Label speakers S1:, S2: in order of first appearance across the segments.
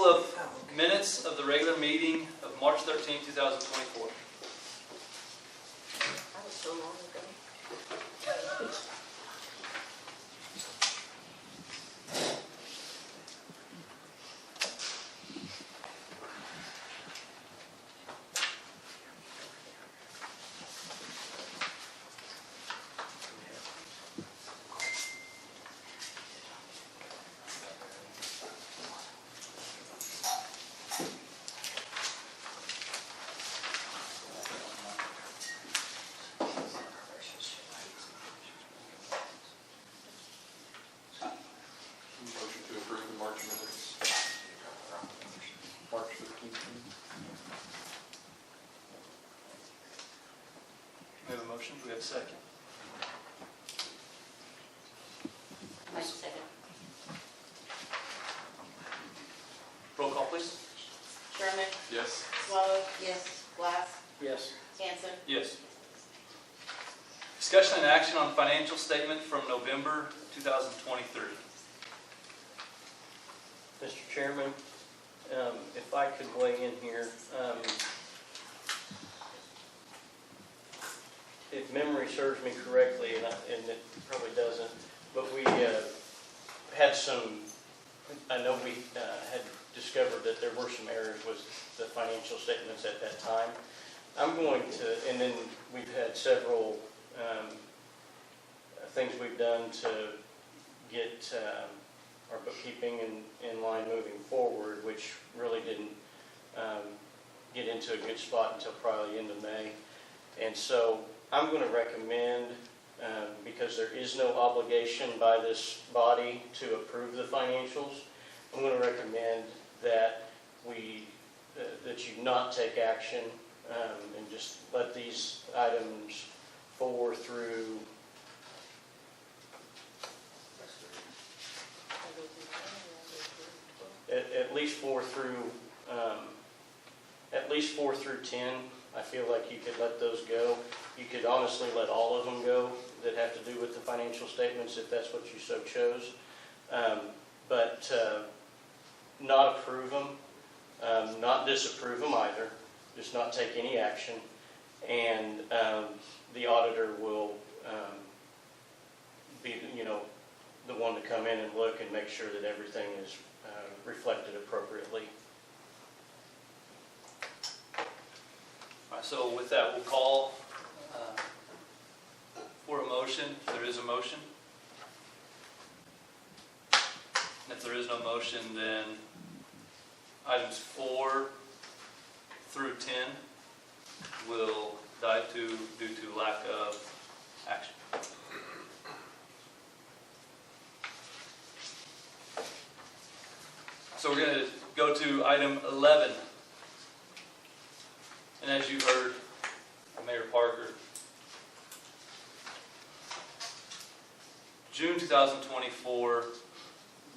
S1: Approval of minutes of the regular meeting of March 13, 2024.
S2: That was so long ago.
S3: Motion to approve the March minutes. March 15th.
S1: We have a motion. Do we have a second?
S2: Wait a second.
S1: Roll call, please.
S4: Sherman,
S3: Yes.
S4: Swallow,
S2: Yes.
S4: Glass,
S1: Yes.
S4: Hanson.
S1: Yes. Discussion and action on financial statement from November 2023.
S5: Mr. Chairman, if I could weigh in here, if memory serves me correctly, and it probably doesn't, but we had some, I know we had discovered that there were some errors with the financial statements at that time. I'm going to, and then we've had several things we've done to get our bookkeeping in line moving forward, which really didn't get into a good spot until probably the end of May. And so I'm going to recommend, because there is no obligation by this body to approve the financials, I'm going to recommend that that you not take action and just let these items 4 through at least 4 through 10. I feel like you could let those go. You could honestly let all of them go that have to do with the financial statements if that's what you so chose. But not approve them, not disapprove them either, just not take any action. And the auditor will be, the one to come in and look and make sure that everything is reflected appropriately.
S1: All right, so with that, we'll call for a motion. If there is a motion. And if there is no motion, then items 4 through 10 will die due to lack of action. So we're going to go to item 11. And as you heard Mayor Parker, June 2024,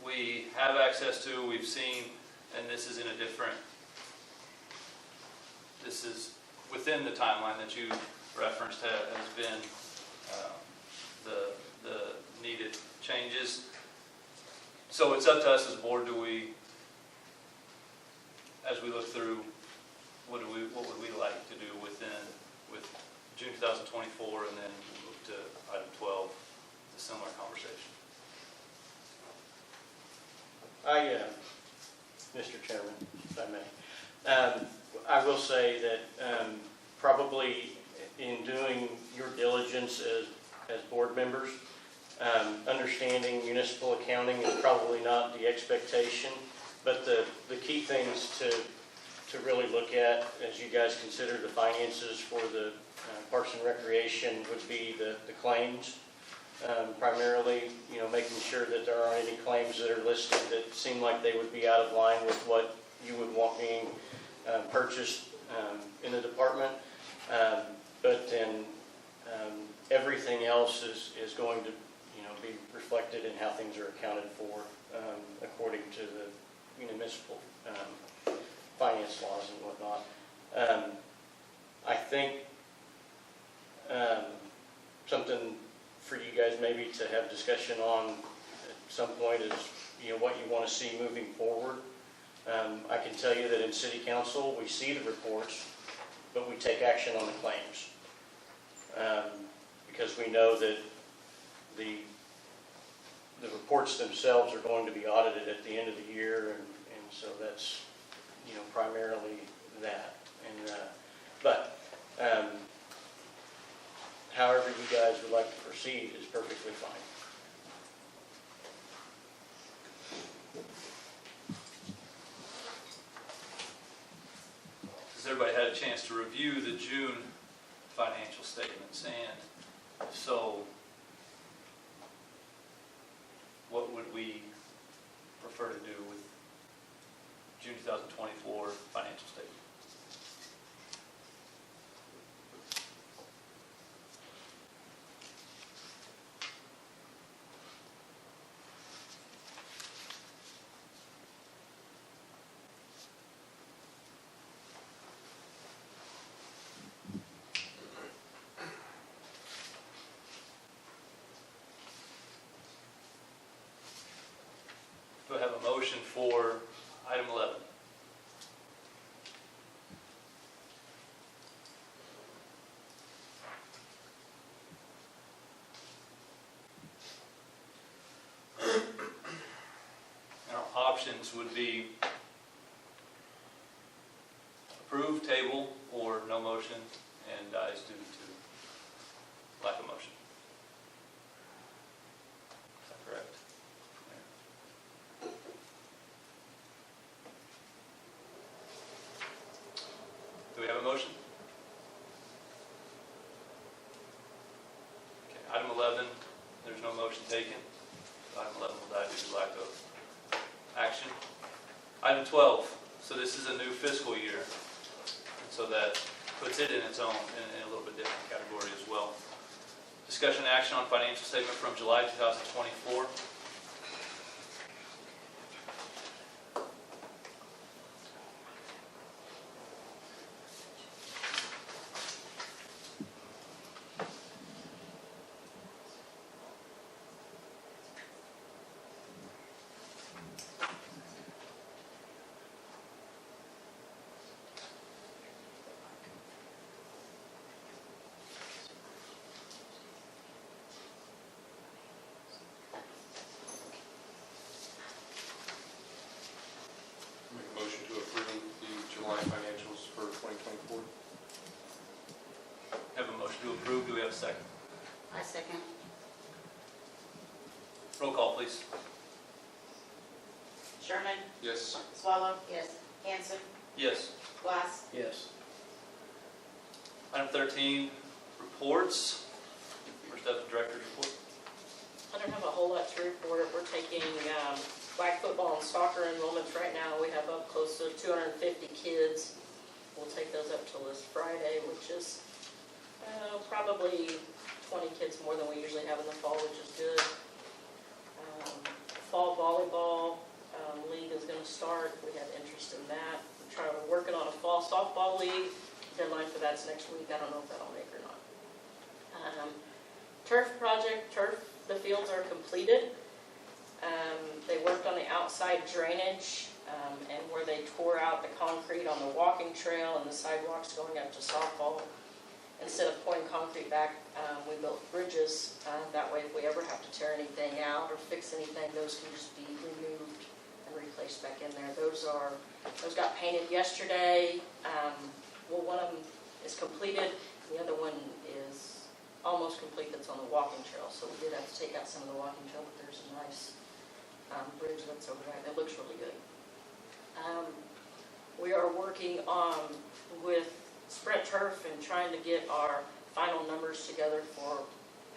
S1: we have access to, we've seen, and this is in a different, this is within the timeline that you referenced has been the needed changes. So it's up to us as a board. Do we, as we look through, what would we like to do with June 2024, and then move to item 12, a similar conversation?
S5: Mr. Chairman, if I may, I will say that probably in doing your diligence as board members, understanding municipal accounting is probably not the expectation, but the key things to really look at as you guys consider the finances for the Parks and Recreation would be the claims. Primarily, making sure that there aren't any claims that are listed that seem like they would be out of line with what you would want being purchased in the department. But then everything else is going to, be reflected in how things are accounted for according to the municipal finance laws and whatnot. I think something for you guys maybe to have discussion on at some point is, what you want to see moving forward. I can tell you that in city council, we see the reports, but we take action on the claims. Because we know that the reports themselves are going to be audited at the end of the year, and so that's, primarily that. And, but however you guys would like to proceed is perfectly fine.
S1: Has everybody had a chance to review the June financial statements? And so, what would we prefer to do with June 2024 financial statement? Do I have a motion for item 11? And our options would be approve, table, or no motion, and dies due to lack of motion. Is that correct? Do we have a motion? Okay, item 11, there's no motion taken. Item 11 will die due to lack of action. Item 12, so this is a new fiscal year, and so that puts it in its own, in a little bit different category as well. Discussion action on financial statement from July 2024.
S3: Make a motion to approve the July financials for 2024.
S1: Have a motion to approve. Do we have a second?
S2: I second.
S1: Roll call, please.
S4: Sherman?
S3: Yes.
S4: Swallow?
S2: Yes.
S4: Hanson?
S1: Yes.
S4: Glass?
S5: Yes.
S1: Item 13, reports. First up, the director's report.
S4: I don't have a whole lot to report. We're taking flag football and soccer enrollments right now. We have up close to 250 kids. We'll take those up till this Friday, which is probably 20 kids more than we usually have in the fall, which is good. Fall volleyball league is going to start. We have interest in that. We're working on a fall softball league. Deadline for that's next week. I don't know if that'll make or not. Turf project, the fields are completed. They worked on the outside drainage and where they tore out the concrete on the walking trail and the sidewalks going up to softball. Instead of pouring concrete back, we built bridges. That way, if we ever have to tear anything out or fix anything, those can just be removed and replaced back in there. Those got painted yesterday. One of them is completed. The other one is almost complete. That's on the walking trail. So we did have to take out some of the walking trail, but there's a nice bridge that's over there. It looks really good. We are working with Spread Turf and trying to get our final numbers together for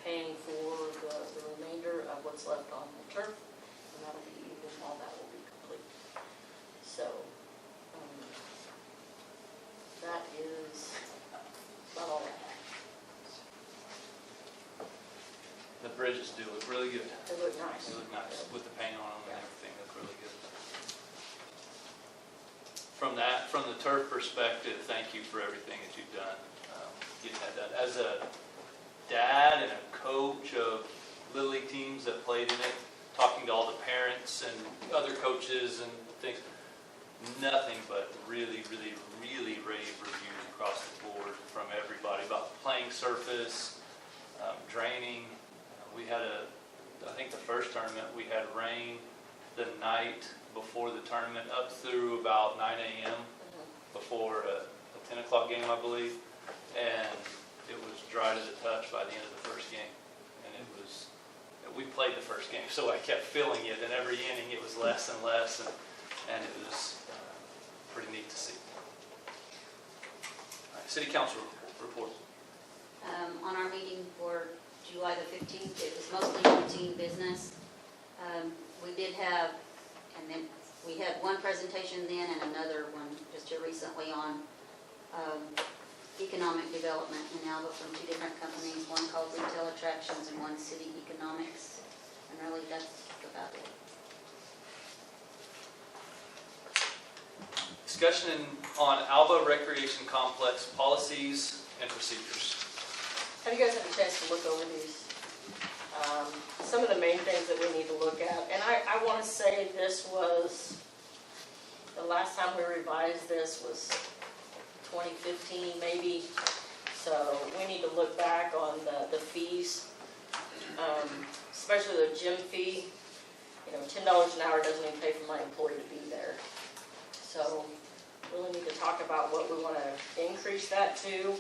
S4: paying for the remainder of what's left on the turf. And that'll be, all that will be complete. So, that is about all I have.
S1: The bridges do look really good.
S4: They look nice.
S1: They look nice with the paint on them and everything. Look really good. From the turf perspective, thank you for everything that you've done, getting that done. As a dad and a coach of Little League teams that played in it, talking to all the parents and other coaches and things, nothing but really, really, really rave reviews across the board from everybody about the playing surface, draining. We had I think the first tournament, we had rain the night before the tournament up through about 9 a.m. before a 10 o'clock game, I believe. And it was dry to the touch by the end of the first game. And we played the first game, so I kept feeling it. And every inning it was less and less. And it was pretty neat to see. All right, City Council report.
S2: On our meeting for July the 15th, it was mostly routine business. We did have, and then we had one presentation then and another one just here recently on economic development in Alva from two different companies, one called Retail Attractions and one City Economics. And really that's about it.
S1: Discussion on Alva Recreation Complex policies and procedures.
S4: Have you guys had a chance to look over these? Some of the main things that we need to look at, and I want to say this was, the last time we revised this was 2015 maybe, so we need to look back on the fees, especially the gym fee. You know, $10 an hour doesn't even pay for my employee to be there. So really need to talk about what we want to increase that to.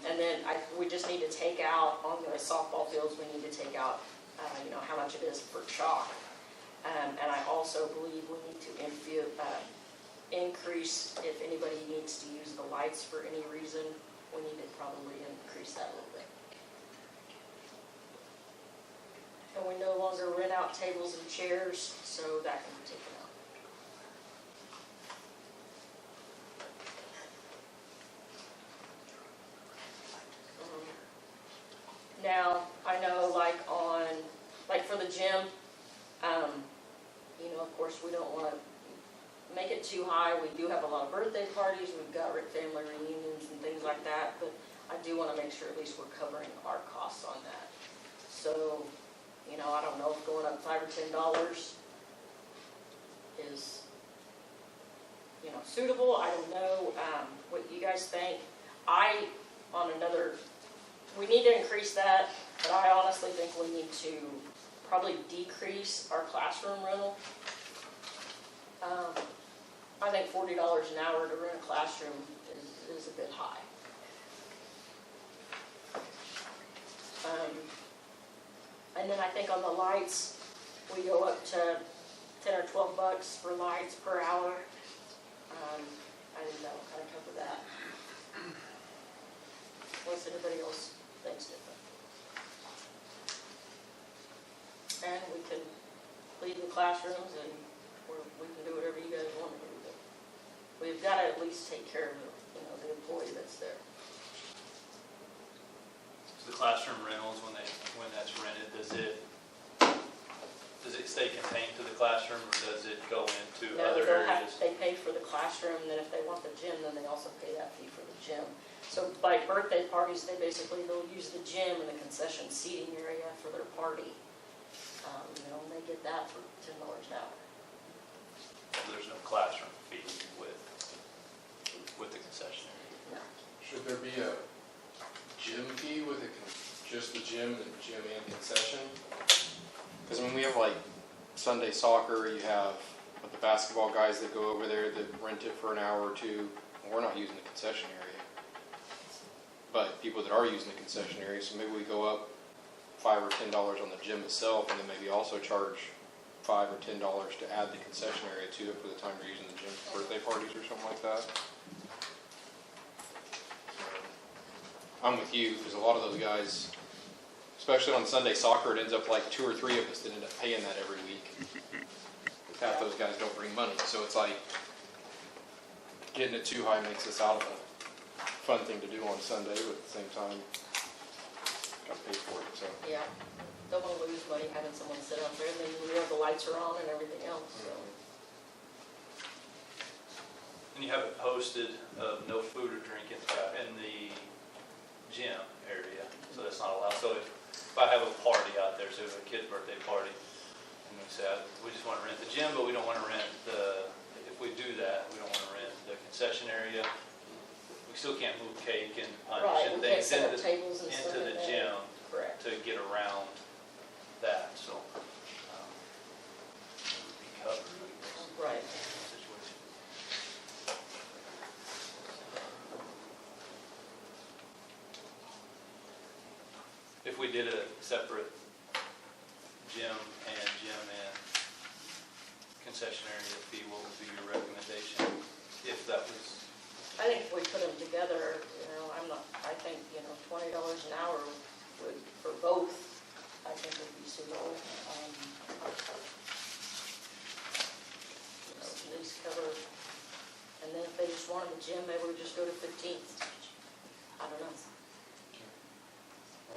S4: And then we just need to take out, on the softball fields, we need to take out, how much it is for chalk. And I also believe we need to increase, if anybody needs to use the lights for any reason, we need to probably increase that a little bit. And we no longer rent out tables and chairs, so that can be taken out. Now, I know like for the gym, of course, we don't want to make it too high. We do have a lot of birthday parties. We've got family reunions and things like that, but I do want to make sure at least we're covering our costs on that. So, I don't know if going up $5 or $10 is, suitable. I don't know what you guys think. We need to increase that, but I honestly think we need to probably decrease our classroom rental. I think $40 an hour to rent a classroom is a bit high. And then I think on the lights, we go up to $10 or $12 for lights per hour. I didn't know how to cover that. Unless anybody else thinks different. And we can leave the classrooms and we can do whatever you guys want to do. But we've got to at least take care of the employee that's there.
S1: So the classroom rentals, when that's rented, does it stay contained to the classroom, or does it go into other areas?
S4: They pay for the classroom, and then if they want the gym, then they also pay that fee for the gym. So by birthday parties, they'll use the gym and the concession seating area for their party. And they get that for $10 an hour.
S1: So there's no classroom fee with the concession area.
S4: No.
S3: Should there be a gym fee with just the gym and concession?
S6: Because we have like Sunday soccer, you have the basketball guys that go over there that rent it for an hour or two. We're not using the concession area. But people that are using the concession area, so maybe we go up $5 or $10 on the gym itself, and then maybe also charge $5 or $10 to add the concession area to it for the time you're using the gym for birthday parties or something like that. I'm with you, because a lot of those guys, especially on Sunday soccer, it ends up like 2 or 3 of us that end up paying that every week. Half those guys don't bring money, so it's like getting it too high makes this out of a fun thing to do on Sunday, but at the same time, got to pay for it. So
S4: Yeah. Don't want to lose money having someone sit out there, and then the lights are on and everything else. So.
S1: And you have it posted of no food or drink in the gym area, so that's not allowed. So if I have a party out there, so a kid's birthday party, and we say we just want to rent the gym, but we don't want to rent the if we do that, we don't wanna rent the concession area. We still can't move cake and punch
S4: Right,
S1: and
S4: we can't
S1: things
S4: set up
S1: into,
S4: tables and stuff
S1: into the
S4: like that.
S1: gym
S4: Correct.
S1: to get around that, so. Be covered, I guess,
S4: Right.
S1: situation. If we did a separate gym and concession area fee, what would be your recommendation if that was?
S4: I think if we put them together, I think, $20 an hour would, for both, I think would be suitable. At least cover, and then if they just wanted the gym, maybe we just go to 15. I don't know.
S3: I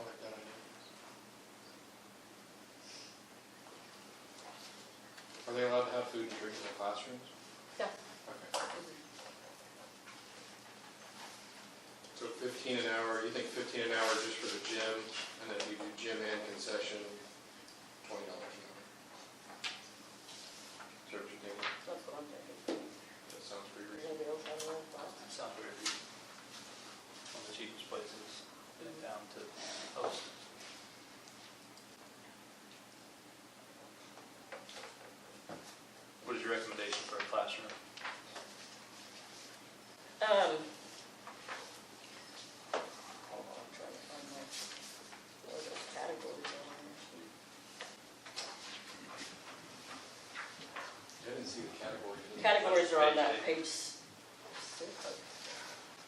S3: like that idea. Are they allowed to have food and drink in the classrooms?
S4: Yeah.
S3: Okay. So 15 an hour, you think 15 an hour just for the gym, and then we do gym and concession, $20 an hour? Is that what you're thinking?
S4: That's what I'm thinking.
S3: That sounds pretty
S4: Does
S3: reasonable.
S4: anybody else have any thoughts?
S1: That sounds very good. One of the cheapest places in town to host. What is your recommendation for a classroom?
S4: Hold on, I'm trying to find where those categories are on there.
S3: I didn't see the categories.
S4: Categories are on that
S1: Page
S4: page 6.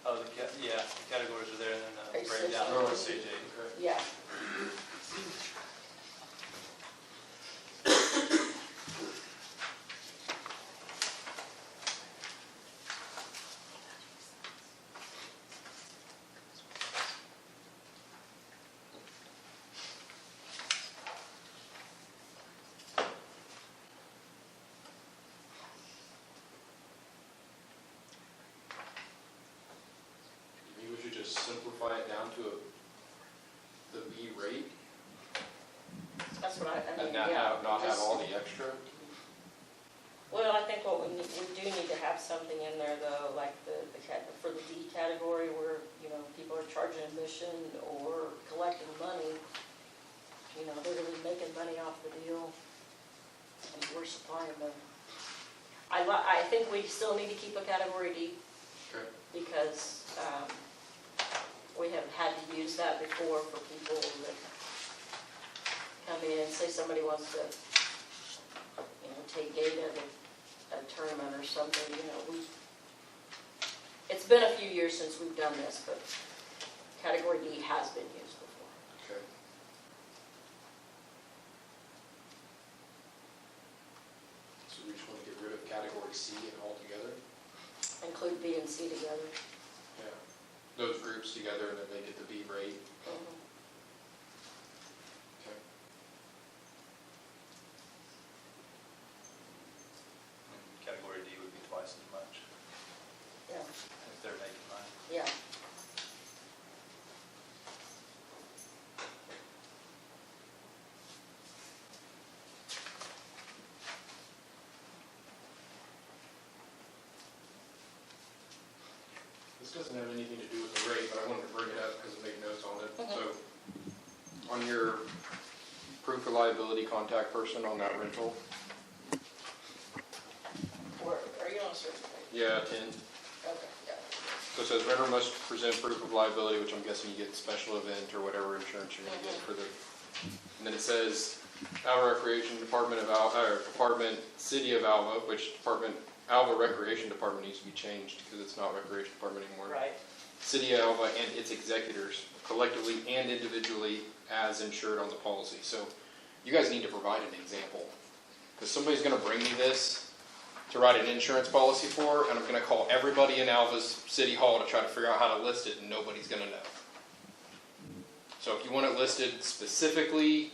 S1: Oh, the categories are there, and then the
S4: Page
S1: breakdown
S3: six.
S1: on page 8.
S3: Okay.
S4: Yeah.
S3: Maybe we should just simplify it down to the B rate,
S4: That's what I
S3: and
S4: mean,
S3: not
S4: yeah.
S3: have
S4: just-
S3: all the extra.
S4: Well, I think what we do need to have something in there though, like for the D category where, people are charging admission or collecting money. They're really making money off the deal and we're supplying them. I think we still need to keep a category D
S3: Okay.
S4: because, we have had to use that before for people that come in and say somebody wants to, take data at a tournament or something, it's been a few years since we've done this, but category D has been used before.
S3: Okay. So we just want to get rid of category C altogether?
S4: Include B and C together.
S3: Yeah. Those groups together and then make it the B rate.
S4: Mhm.
S3: Okay.
S1: Category D would be twice as much
S4: Yeah,
S1: if they're making money.
S4: yeah.
S3: This doesn't have anything to do with the rate, but I wanted to bring it up because I made notes on it.
S4: Okay.
S3: So, on your proof of liability contact person on that rental,
S4: Or, are you on a certain page?
S3: yeah, 10.
S4: Okay, yeah.
S3: So it says renter must present proof of liability, which I'm guessing you get special event or whatever insurance you're gonna get for the, and then it says Alva Recreation Department of Department, City of Alva, which department, Alva Recreation Department needs to be changed because it's not Recreation Department anymore.
S4: Right.
S3: City of Alva and its executors, collectively and individually as insured on the policy. So you guys need to provide an example. Because somebody's gonna bring me this to write an insurance policy for, and I'm gonna call everybody in Alva's City Hall to try to figure out how to list it, and nobody's gonna know. So if you want it listed specifically,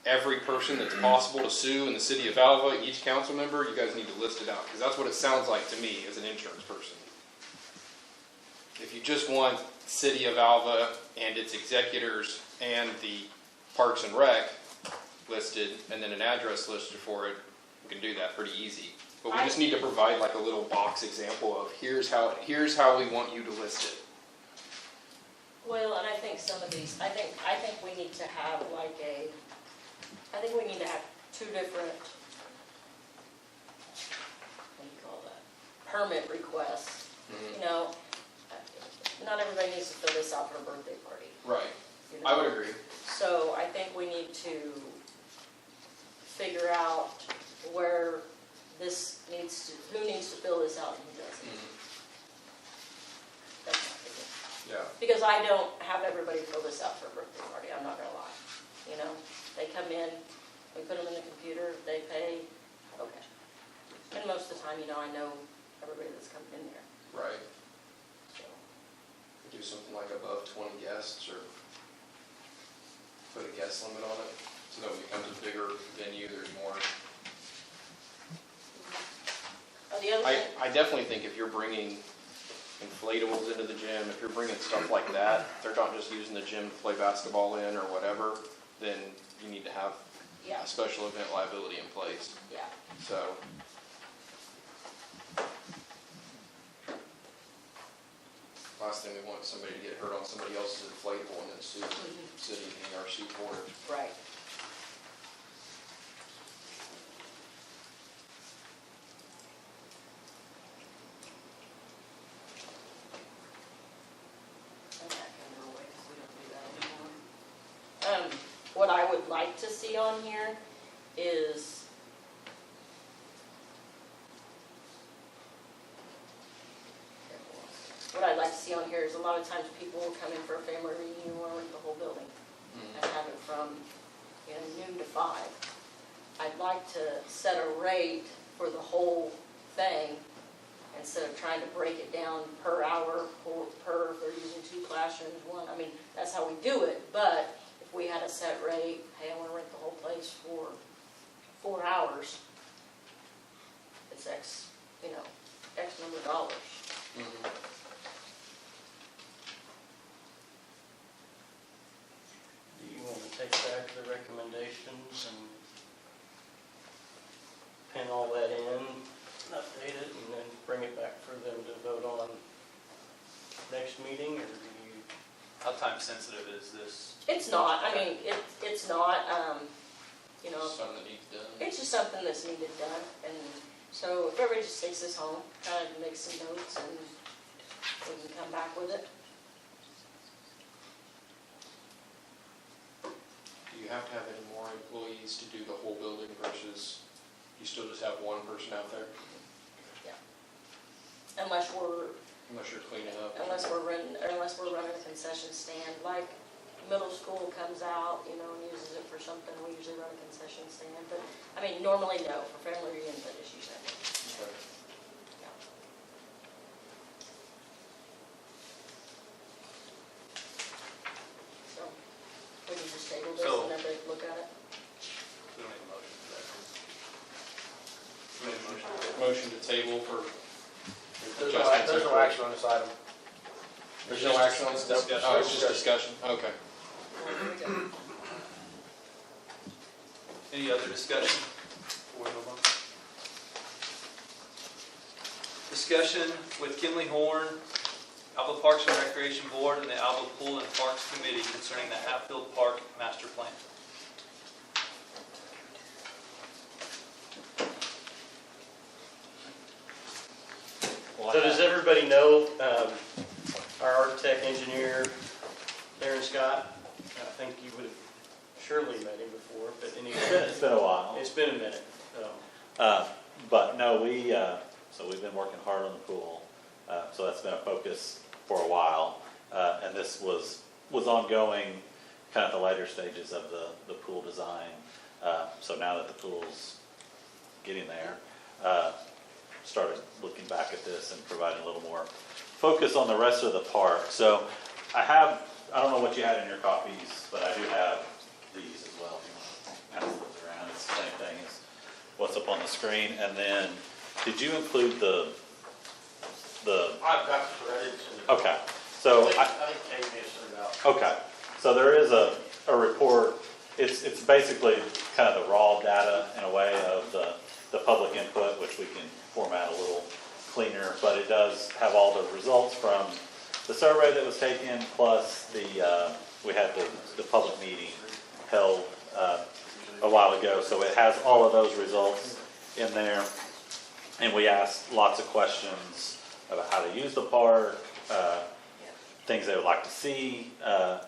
S3: every person that's possible to sue in the City of Alva, each council member, you guys need to list it out, because that's what it sounds like to me as an insurance person. If you just want City of Alva and its executors and the Parks and Rec listed, and then an address listed for it, we can do that pretty easy. But we just need to provide like a little box example of here's how we want you to list it.
S4: Well, and I think some of these, I think we need to have two different, what do you call that? Permit requests.
S3: Mhm.
S4: You know, not everybody needs to fill this out for a birthday party.
S3: Right.
S4: You know?
S3: I would agree.
S4: So I think we need to figure out where who needs to fill this out and who doesn't.
S3: Mhm.
S4: That's my opinion.
S3: Yeah.
S4: Because I don't have everybody fill this out for a birthday party, I'm not gonna lie. You know, they come in, we put them in the computer, they pay, okay. And most of the time, you know, I know everybody that's coming in there,
S3: Right.
S4: so.
S3: Do something like above 20 guests or put a guest limit on it so that when it becomes a bigger venue, there's more.
S4: The other thing,
S3: I definitely think if you're bringing inflatables into the gym, if you're bringing stuff like that, they're not just using the gym to play basketball in or whatever, then you need to have
S4: yeah,
S3: a special event liability in place.
S4: yeah,
S3: So, last thing we want is somebody to get hurt on somebody else's inflatable and then sue the city and ARC for it.
S4: right. And that can go away 'cause we don't do that anymore. What I would like to see on here is what I'd like to see on here is a lot of times people will come in for a family reunion or rent the whole building and have it from, you know, noon to 5. I'd like to set a rate for the whole thing instead of trying to break it down per hour or per, if they're using 2 classrooms, 1. I mean, that's how we do it, but if we had a set rate, hey, I want to rent the whole place for 4 hours, it's X, you know, X number of dollars.
S3: Mm-hmm.
S5: Do you want to take back the recommendations and pin all that in, update it, and then bring it back for them to vote on next meeting, or do you?
S1: How time sensitive is this?
S4: It's not, I mean, it's not, you know,
S3: Something that needs done.
S4: it's just something that's needed done, and so if everybody just takes this home, kind of makes some notes, and we can come back with it.
S3: Do you have to have any more employees to do the whole building versus you still just have one person out there?
S4: Unless we're
S3: Cleaning up.
S4: unless we're running a concession stand, like middle school comes out, you know, and uses it for something, we usually run a concession stand, but, I mean, normally no, for family reunion, but it's usually no.
S3: Okay.
S4: So, we can just table this
S1: So-
S4: and everybody look at it.
S1: We don't need a motion for that. We need a motion.
S3: Motion to table for
S7: There's
S3: adjustments.
S7: no action on this item.
S3: There's no action on this stuff?
S1: Discussion.
S3: Oh, it's just discussion, okay.
S4: There we go.
S1: Any other discussion before we move on? Discussion with Kinley Horn, Alva Parks and Recreation Board, and the Alva Pool and Parks Committee concerning the Hatfield Park Master Plan.
S5: So does everybody know, our architect engineer, Darren Scott? I think you would have surely met him before, but anyway.
S8: It's been a while.
S5: It's been a minute, so.
S8: But no, so we've been working hard on the pool. So that's been a focus for a while. And this was ongoing, kind of the later stages of the pool design. So now that the pool's getting there, started looking back at this and providing a little more focus on the rest of the park. So I don't know what you had in your copies, but I do have these as well. If you want to pass those around, it's the same thing as what's up on the screen. And then, did you include the?
S7: I've got the credits.
S8: Okay, so
S7: I think Amy has sent it out.
S8: okay, so there is a report. It's basically kind of the raw data in a way of the public input, which we can format a little cleaner, but it does have all the results from the survey that was taken, plus we had the public meeting held a while ago, so it has all of those results in there. And we asked lots of questions about how to use the park, things they would like to see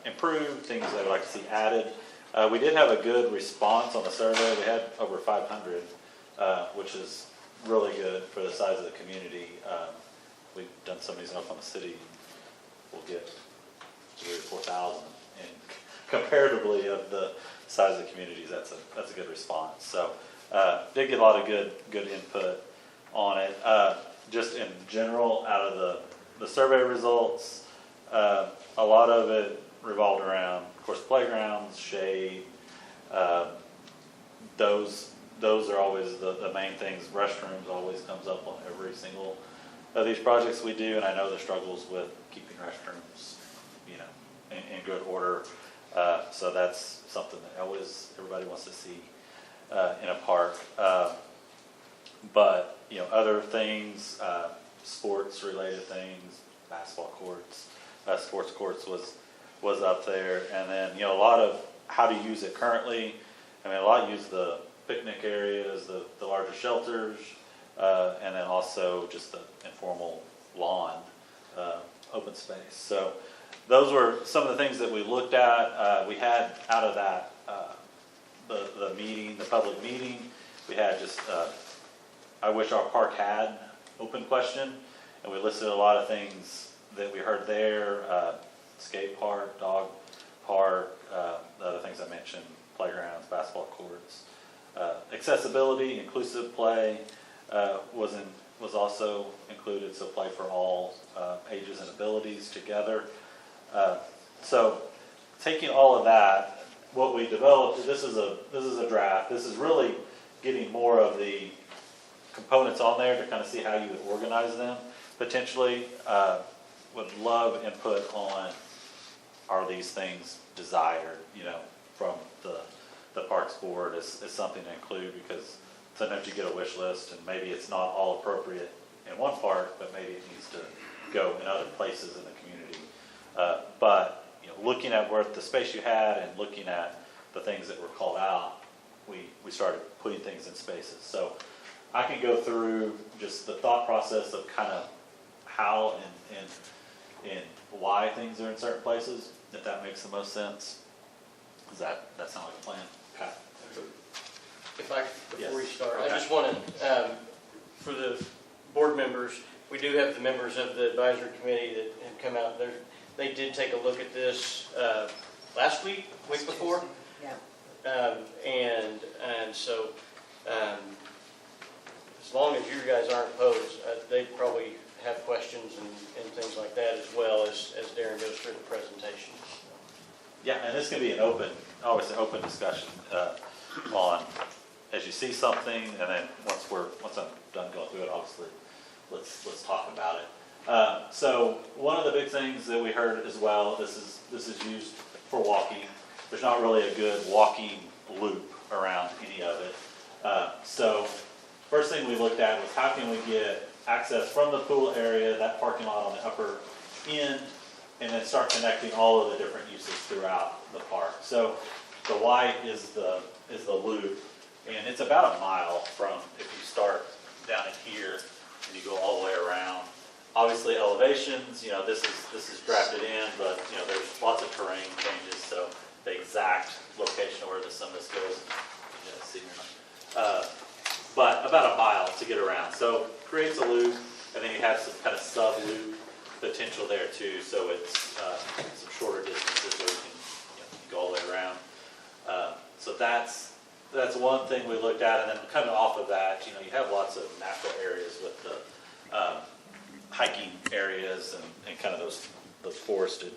S8: improved, things they would like to see added. We did have a good response on the survey. We had over 500, which is really good for the size of the community. We've done some of these in Oklahoma City. We'll get 3,000 or 4,000, and comparatively of the size of the communities, that's a good response. So did get a lot of good input on it. Just in general, out of the survey results, a lot of it revolved around, of course, playgrounds, shade. Those are always the main things. Restrooms always comes up on every single of these projects we do, and I know the struggles with keeping restrooms, in good order. So that's something that everybody wants to see in a park. But other things, sports-related things, basketball courts, sports courts was up there, and then a lot of how to use it currently. I mean, a lot use the picnic areas, the larger shelters, and then also just the informal lawn, open space. So those were some of the things that we looked at. We had out of that the meeting, the public meeting, we had just I wish our park had open question, and we listed a lot of things that we heard there: skate park, dog park, the other things I mentioned, playgrounds, basketball courts, accessibility, inclusive play was also included, so play for all ages and abilities together. So taking all of that, what we developed, this is a draft. This is really getting more of the components on there to kind of see how you would organize them potentially. Would love input on, are these things desired, from the Parks Board as something to include, because sometimes you get a wish list and maybe it's not all appropriate in one park, but maybe it needs to go in other places in the community. But looking at where the space you had and looking at the things that were called out, we started putting things in spaces. So I can go through just the thought process of kind of how and why things are in certain places, if that makes the most sense. Does that sound like a plan, Pat?
S5: Before we
S8: Yes.
S5: start,
S8: Okay.
S5: I just want to, for the board members, we do have the members of the advisory committee that have come out there. They did take a look at this last week before.
S2: Yeah.
S5: And so, as long as you guys aren't opposed, they probably have questions and things like that, as well as Darren goes through the presentation.
S8: Yeah, and this can be always an open discussion on, as you see something, and then once I'm done going through it, obviously, let's talk about it. So one of the big things that we heard as well, this is used for walking. There's not really a good walking loop around any of it. So first thing we looked at was how can we get access from the pool area, that parking lot on the upper end, and then start connecting all of the different uses throughout the park. So the white is the loop, and it's about a mile from, if you start down in here and you go all the way around. Obviously elevations, this is drafted in, but there's lots of terrain changes, so the exact location of where some of this goes, see here. But about a mile to get around. So creates a loop, and then you have some kind of sub-loop potential there too, so it's some shorter distances where you can go all the way around. So that's one thing we looked at, and then coming off of that, you have lots of natural areas with the hiking areas and kind of those forested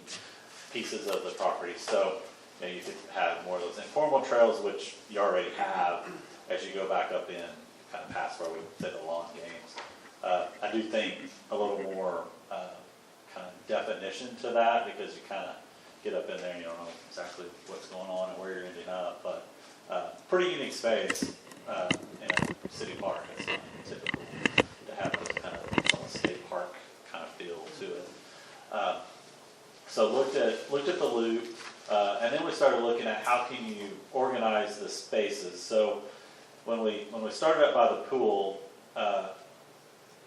S8: pieces of the property. So you could have more of those informal trails, which you already have as you go back up in kind of past where we did the lawn games. I do think a little more kind of definition to that, because you kind of get up in there and you don't know exactly what's going on and where you're ending up. But pretty unique space in a city park. It's not typical. at the loop, and then we started looking at how can you organize the spaces. So when we started up by the pool,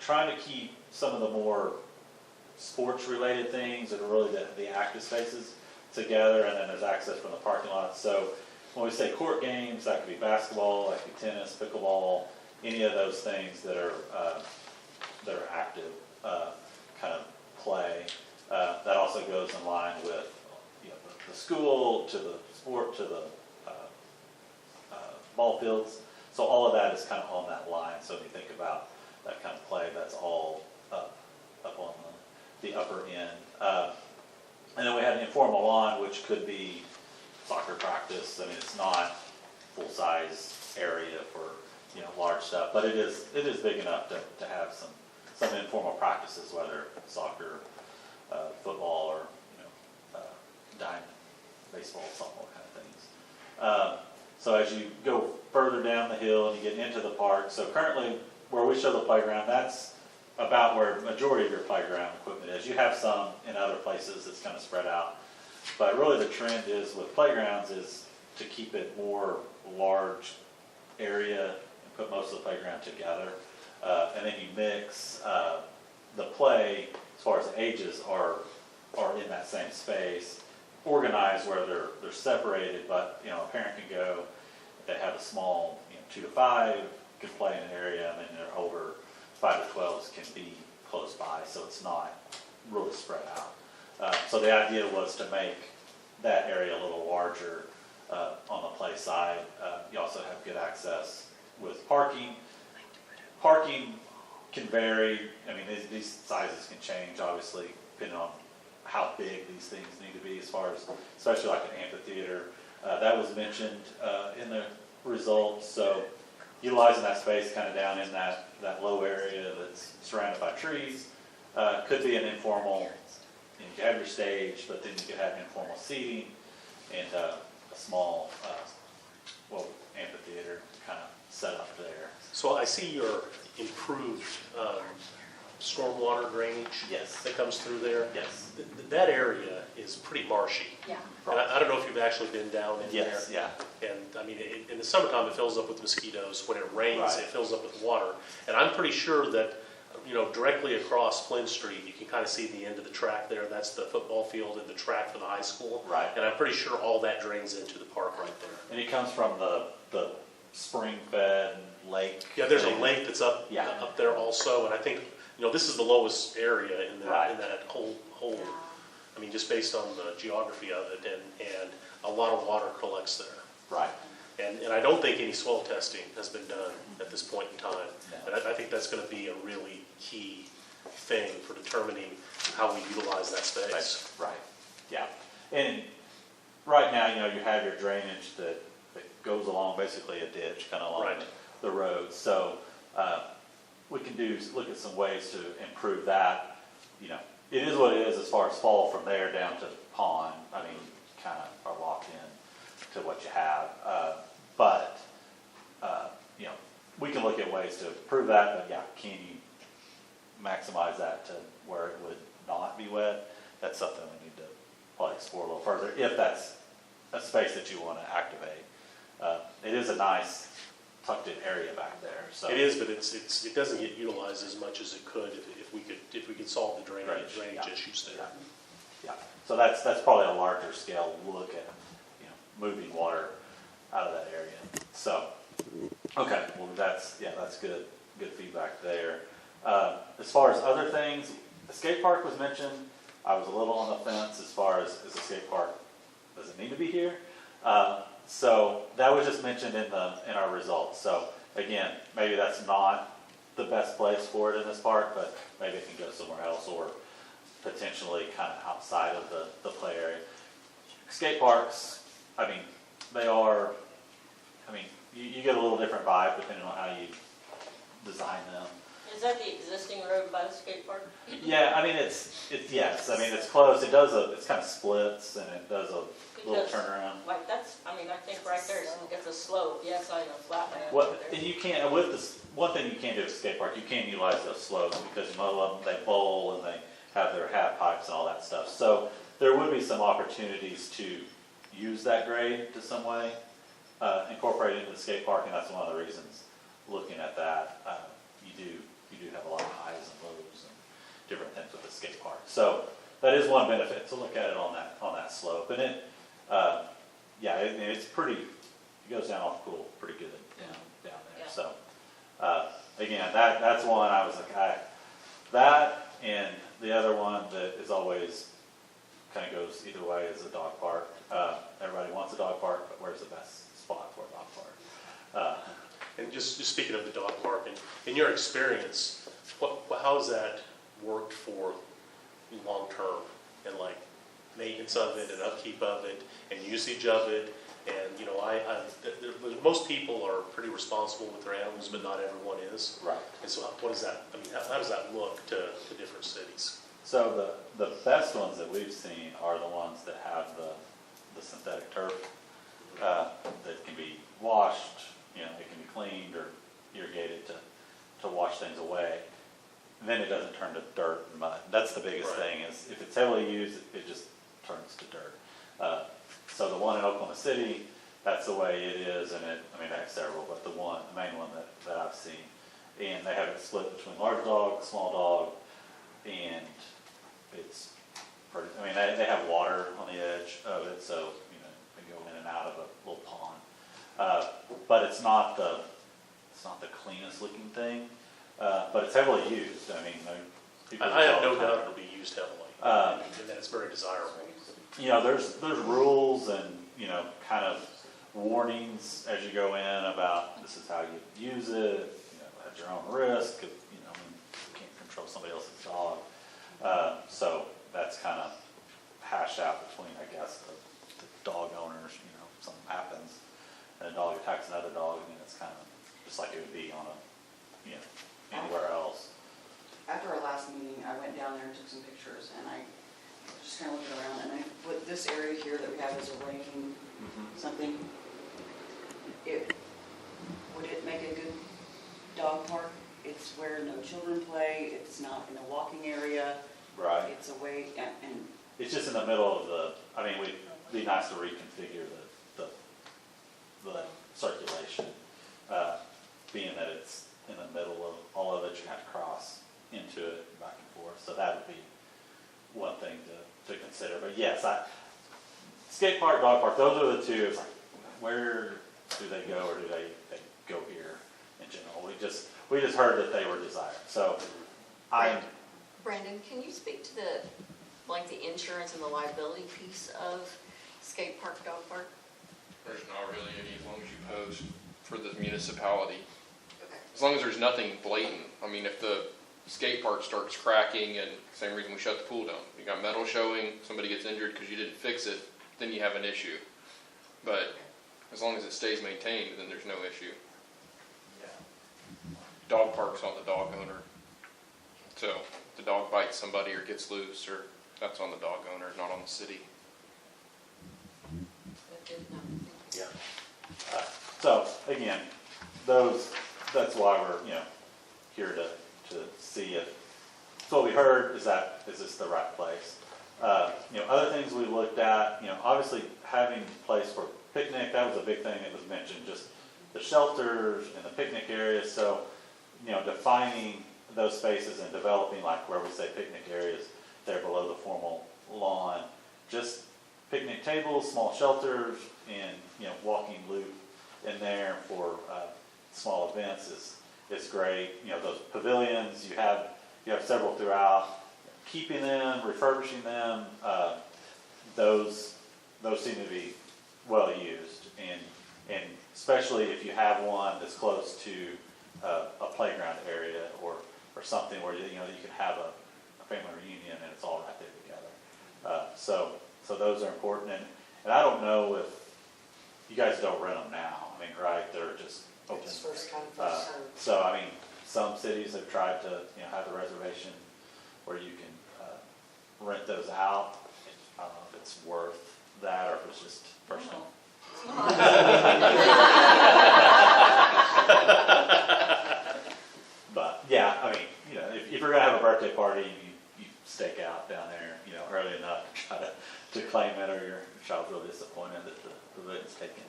S8: trying to keep some of the more sports-related things that are really the active spaces together, and then there's access from the parking lot. So when we say court games, that could be basketball, that could be tennis, pickleball, any of those things that are active kind of play. That also goes in line with the school to the sport to the ball fields. So all of that is kind of on that line. So when you think about that kind of play, that's all up on the upper end. And then we had an informal lawn, which could be soccer practice. I mean, it's not full-size area for large stuff, but it is big enough to have some informal practices, whether soccer, football, or diamond, baseball, softball kind of things. So as you go further down the hill and you get into the park, so currently where we show the playground, that's about where the majority of your playground equipment is. You have some in other places that's kind of spread out, but really the trend is with playgrounds is to keep it more large area and put most of the playground together, and then you mix the play as far as the ages are in that same space, organized where they're separated, but a parent can go. If they have a small 2 to 5 can play in an area, and then they're over 5 to 12s can be close by, so it's not really spread out. So the idea was to make that area a little larger on the play side. You also have good access with parking. Parking can vary. I mean, these sizes can change, obviously, depending on how big these things need to be as far as, especially like an amphitheater. That was mentioned in the results. So utilizing that space kind of down in that low area that's surrounded by trees could be an informal, you could have your stage, but then you could have informal seating and a small amphitheater kind of set up there.
S7: So I see your improved stormwater drainage.
S8: Yes.
S7: That comes through there.
S8: Yes.
S7: That area is pretty marshy.
S2: Yeah.
S7: And I don't know if you've actually been down in there.
S8: Yes, yeah.
S7: And I mean, in the summertime, it fills up with mosquitoes. When it rains,
S8: Right.
S7: it fills up with water. And I'm pretty sure that, directly across Flynn Street, you can kind of see the end of the track there. That's the football field and the track for the high school.
S8: Right.
S7: And I'm pretty sure all that drains into the park right there.
S8: And it comes from the spring-fed lake.
S7: Yeah, there's a lake that's up
S8: Yeah.
S7: up there also, and I think this is the lowest area in that
S8: Right.
S7: in that whole. I mean, just based on the geography of it, and a lot of water collects there.
S8: Right.
S7: And I don't think any soil testing has been done at this point in time.
S8: No.
S7: And I think that's going to be a really key thing for determining how we utilize that space.
S8: Right. Yeah. And right now, you have your drainage that goes along basically a ditch, kind of along
S7: Right.
S8: the road. So we can look at some ways to improve that. It is what it is as far as fall from there down to the pond. I mean, kind of are locked in to what you have. But we can look at ways to improve that. But yeah, can you maximize that to where it would not be wet? That's something we need to probably explore a little further, if that's a space that you want to activate. It is a nice tucked in area back there. So
S7: It is, but it doesn't get utilized as much as it could if we could solve the drainage
S8: yeah.
S7: issues there.
S8: Yeah, so that's probably a larger scale look at moving water out of that area. So, okay, well that's good feedback there. As far as other things, the skate park was mentioned. I was a little on the fence as far as the skate park, does it need to be here? So that was just mentioned in our results. So again, maybe that's not the best place for it in this park, but maybe it can go somewhere else or potentially kind of outside of the play area. Skate parks, I mean, they are, you get a little different vibe depending on how you design them.
S4: Is that the existing road by the skate park?
S8: Yeah, it's yes. It's close. It's kind of splits and it does a little
S4: Because,
S8: turnaround.
S4: Like that's, I think right there, it's a slope. Yes, I know, flat land.
S8: What
S4: over there.
S8: and you can't with this one thing you can't do with skate park, you can't utilize those slopes because most of them they bowl and they have their half pipes and all that stuff. So there would be some opportunities to use that grade to some way, incorporate it into the skate park, and that's one of the reasons, looking at that, you do have a lot of highs and lows and different things with the skate park. So that is one benefit, to look at it on that slope. And it's pretty, it goes down off the pool pretty good down there.
S4: Yeah.
S8: So, again, that's one I was like, that and the other one that is always kind of goes either way is a dog park. Everybody wants a dog park, but where's the best spot for a dog park?
S7: And just speaking of the dog park, and in your experience, how has that worked for long-term, and like maintenance of it and upkeep of it and usage of it? And, you know, most people are pretty responsible with their animals, but not everyone is.
S8: Right.
S7: And so what is that, I mean, how does that look to different cities?
S8: So the best ones that we've seen are the ones that have the synthetic turf that can be washed, you know, it can be cleaned or irrigated to wash things away. And then it doesn't turn to dirt and mud. That's the biggest thing, is if it's heavily used, it just turns to dirt. So the one in Oklahoma City, that's the way it is, and they have several, but the main one that I've seen, and they have it split between large dog, small dog, and it's pretty, they have water on the edge of it, so, you know, they go in and out of a little pond. But it's not the cleanest looking thing, but it's heavily used.
S7: I have no doubt it'll be used heavily, and that it's very desirable.
S8: You know, there's rules and, you know, kind of warnings as you go in about this is how you use it, you know, at your own risk, you know, you can't control somebody else's dog. So that's kind of hashed out between, I guess, the dog owners. You know, something happens and a dog attacks another dog, and it's kind of just like it would be on anywhere else.
S9: After our last meeting, I went down there and took some pictures, and I just kind of looking around, and with this area here that we have as a ranking something, would it make a good dog park? It's where no children play, it's not in a walking area.
S8: Right.
S9: It's away, and
S8: It's just in the middle of it'd be nice to reconfigure the circulation, being that it's in the middle of all of it, you have to cross into it back and forth. So that would be one thing to consider. But yes, skate park, dog park, those are the two. It's like, where do they go, or do they go here in general? We just heard that they were desired. So
S10: Brandon, can you speak to the insurance and the liability piece of skate park, dog park?
S3: There's not really any, as long as you post for the municipality.
S10: Okay.
S3: As long as there's nothing blatant. I mean, if the skate park starts cracking, and same reason we shut the pool down, you got metal showing, somebody gets injured because you didn't fix it, then you have an issue. But as long as it stays maintained, then there's no issue.
S8: yeah.
S3: Dog park's on the dog owner. So if the dog bites somebody or gets loose, or that's on the dog owner, not on the city.
S8: Yeah. So again, that's why we're, you know, here to see if, so what we heard is this the right place? You know, other things we looked at, you know, obviously having a place for picnic, that was a big thing that was mentioned, just the shelters and the picnic areas. So, you know, defining those spaces and developing, like where we say picnic areas, there below the formal lawn, just picnic tables, small shelters, and, you know, walking loop in there for small events is great. You know, those pavilions, you have several throughout. Keeping them, refurbishing them, those seem to be well used, and especially if you have one that's close to a playground area or something where you can have a family reunion and it's all right there together. So those are important, and I don't know if you guys don't rent them now. I mean, right? They're just open.
S10: It's first come, first served.
S8: So I mean, some cities have tried to have the reservation where you can rent those out. I don't know if it's worth that or if it's just personal. But yeah, I mean, if you're gonna have a birthday party, you stake out down there, early enough to to claim it, or your child's really disappointed that the pavilion's taken.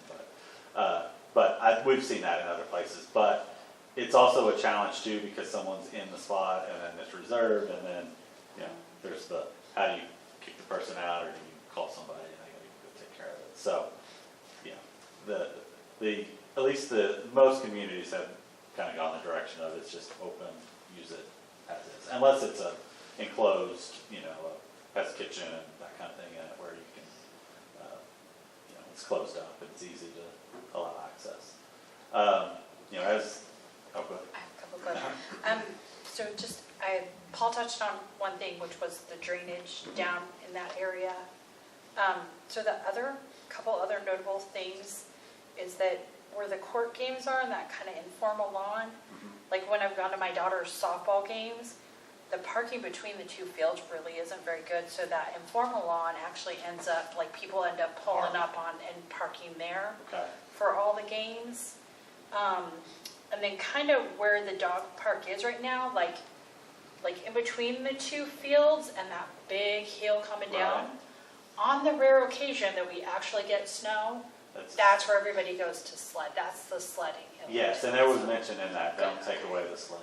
S8: But we've seen that in other places. But it's also a challenge too, because someone's in the spot and then it's reserved, and then, you know, there's the, how do you kick the person out, or do you call somebody and they gotta go take care of it? So, yeah, at least most communities have kind of gone the direction of it's just open, use it as is, unless it's a enclosed, you know, has a kitchen and that kind of thing in it where you can, you know, it's closed up and it's easy to allow access. You know, go ahead.
S11: I have a couple questions. So Paul touched on one thing, which was the drainage down in that area. So the couple other notable things is that where the court games are and that kind of informal lawn, like when I've gone to my daughter's softball games, the parking between the two fields really isn't very good. So that informal lawn actually ends up, like people end up pulling up on and parking there for all the games. And then kind of where the dog park is right now, like in between the two fields and that big hill coming down, on the rare occasion that we actually get snow, that's where everybody goes to sled. That's the sledding hill.
S8: Yes, and there was mention in that, don't take away the sled.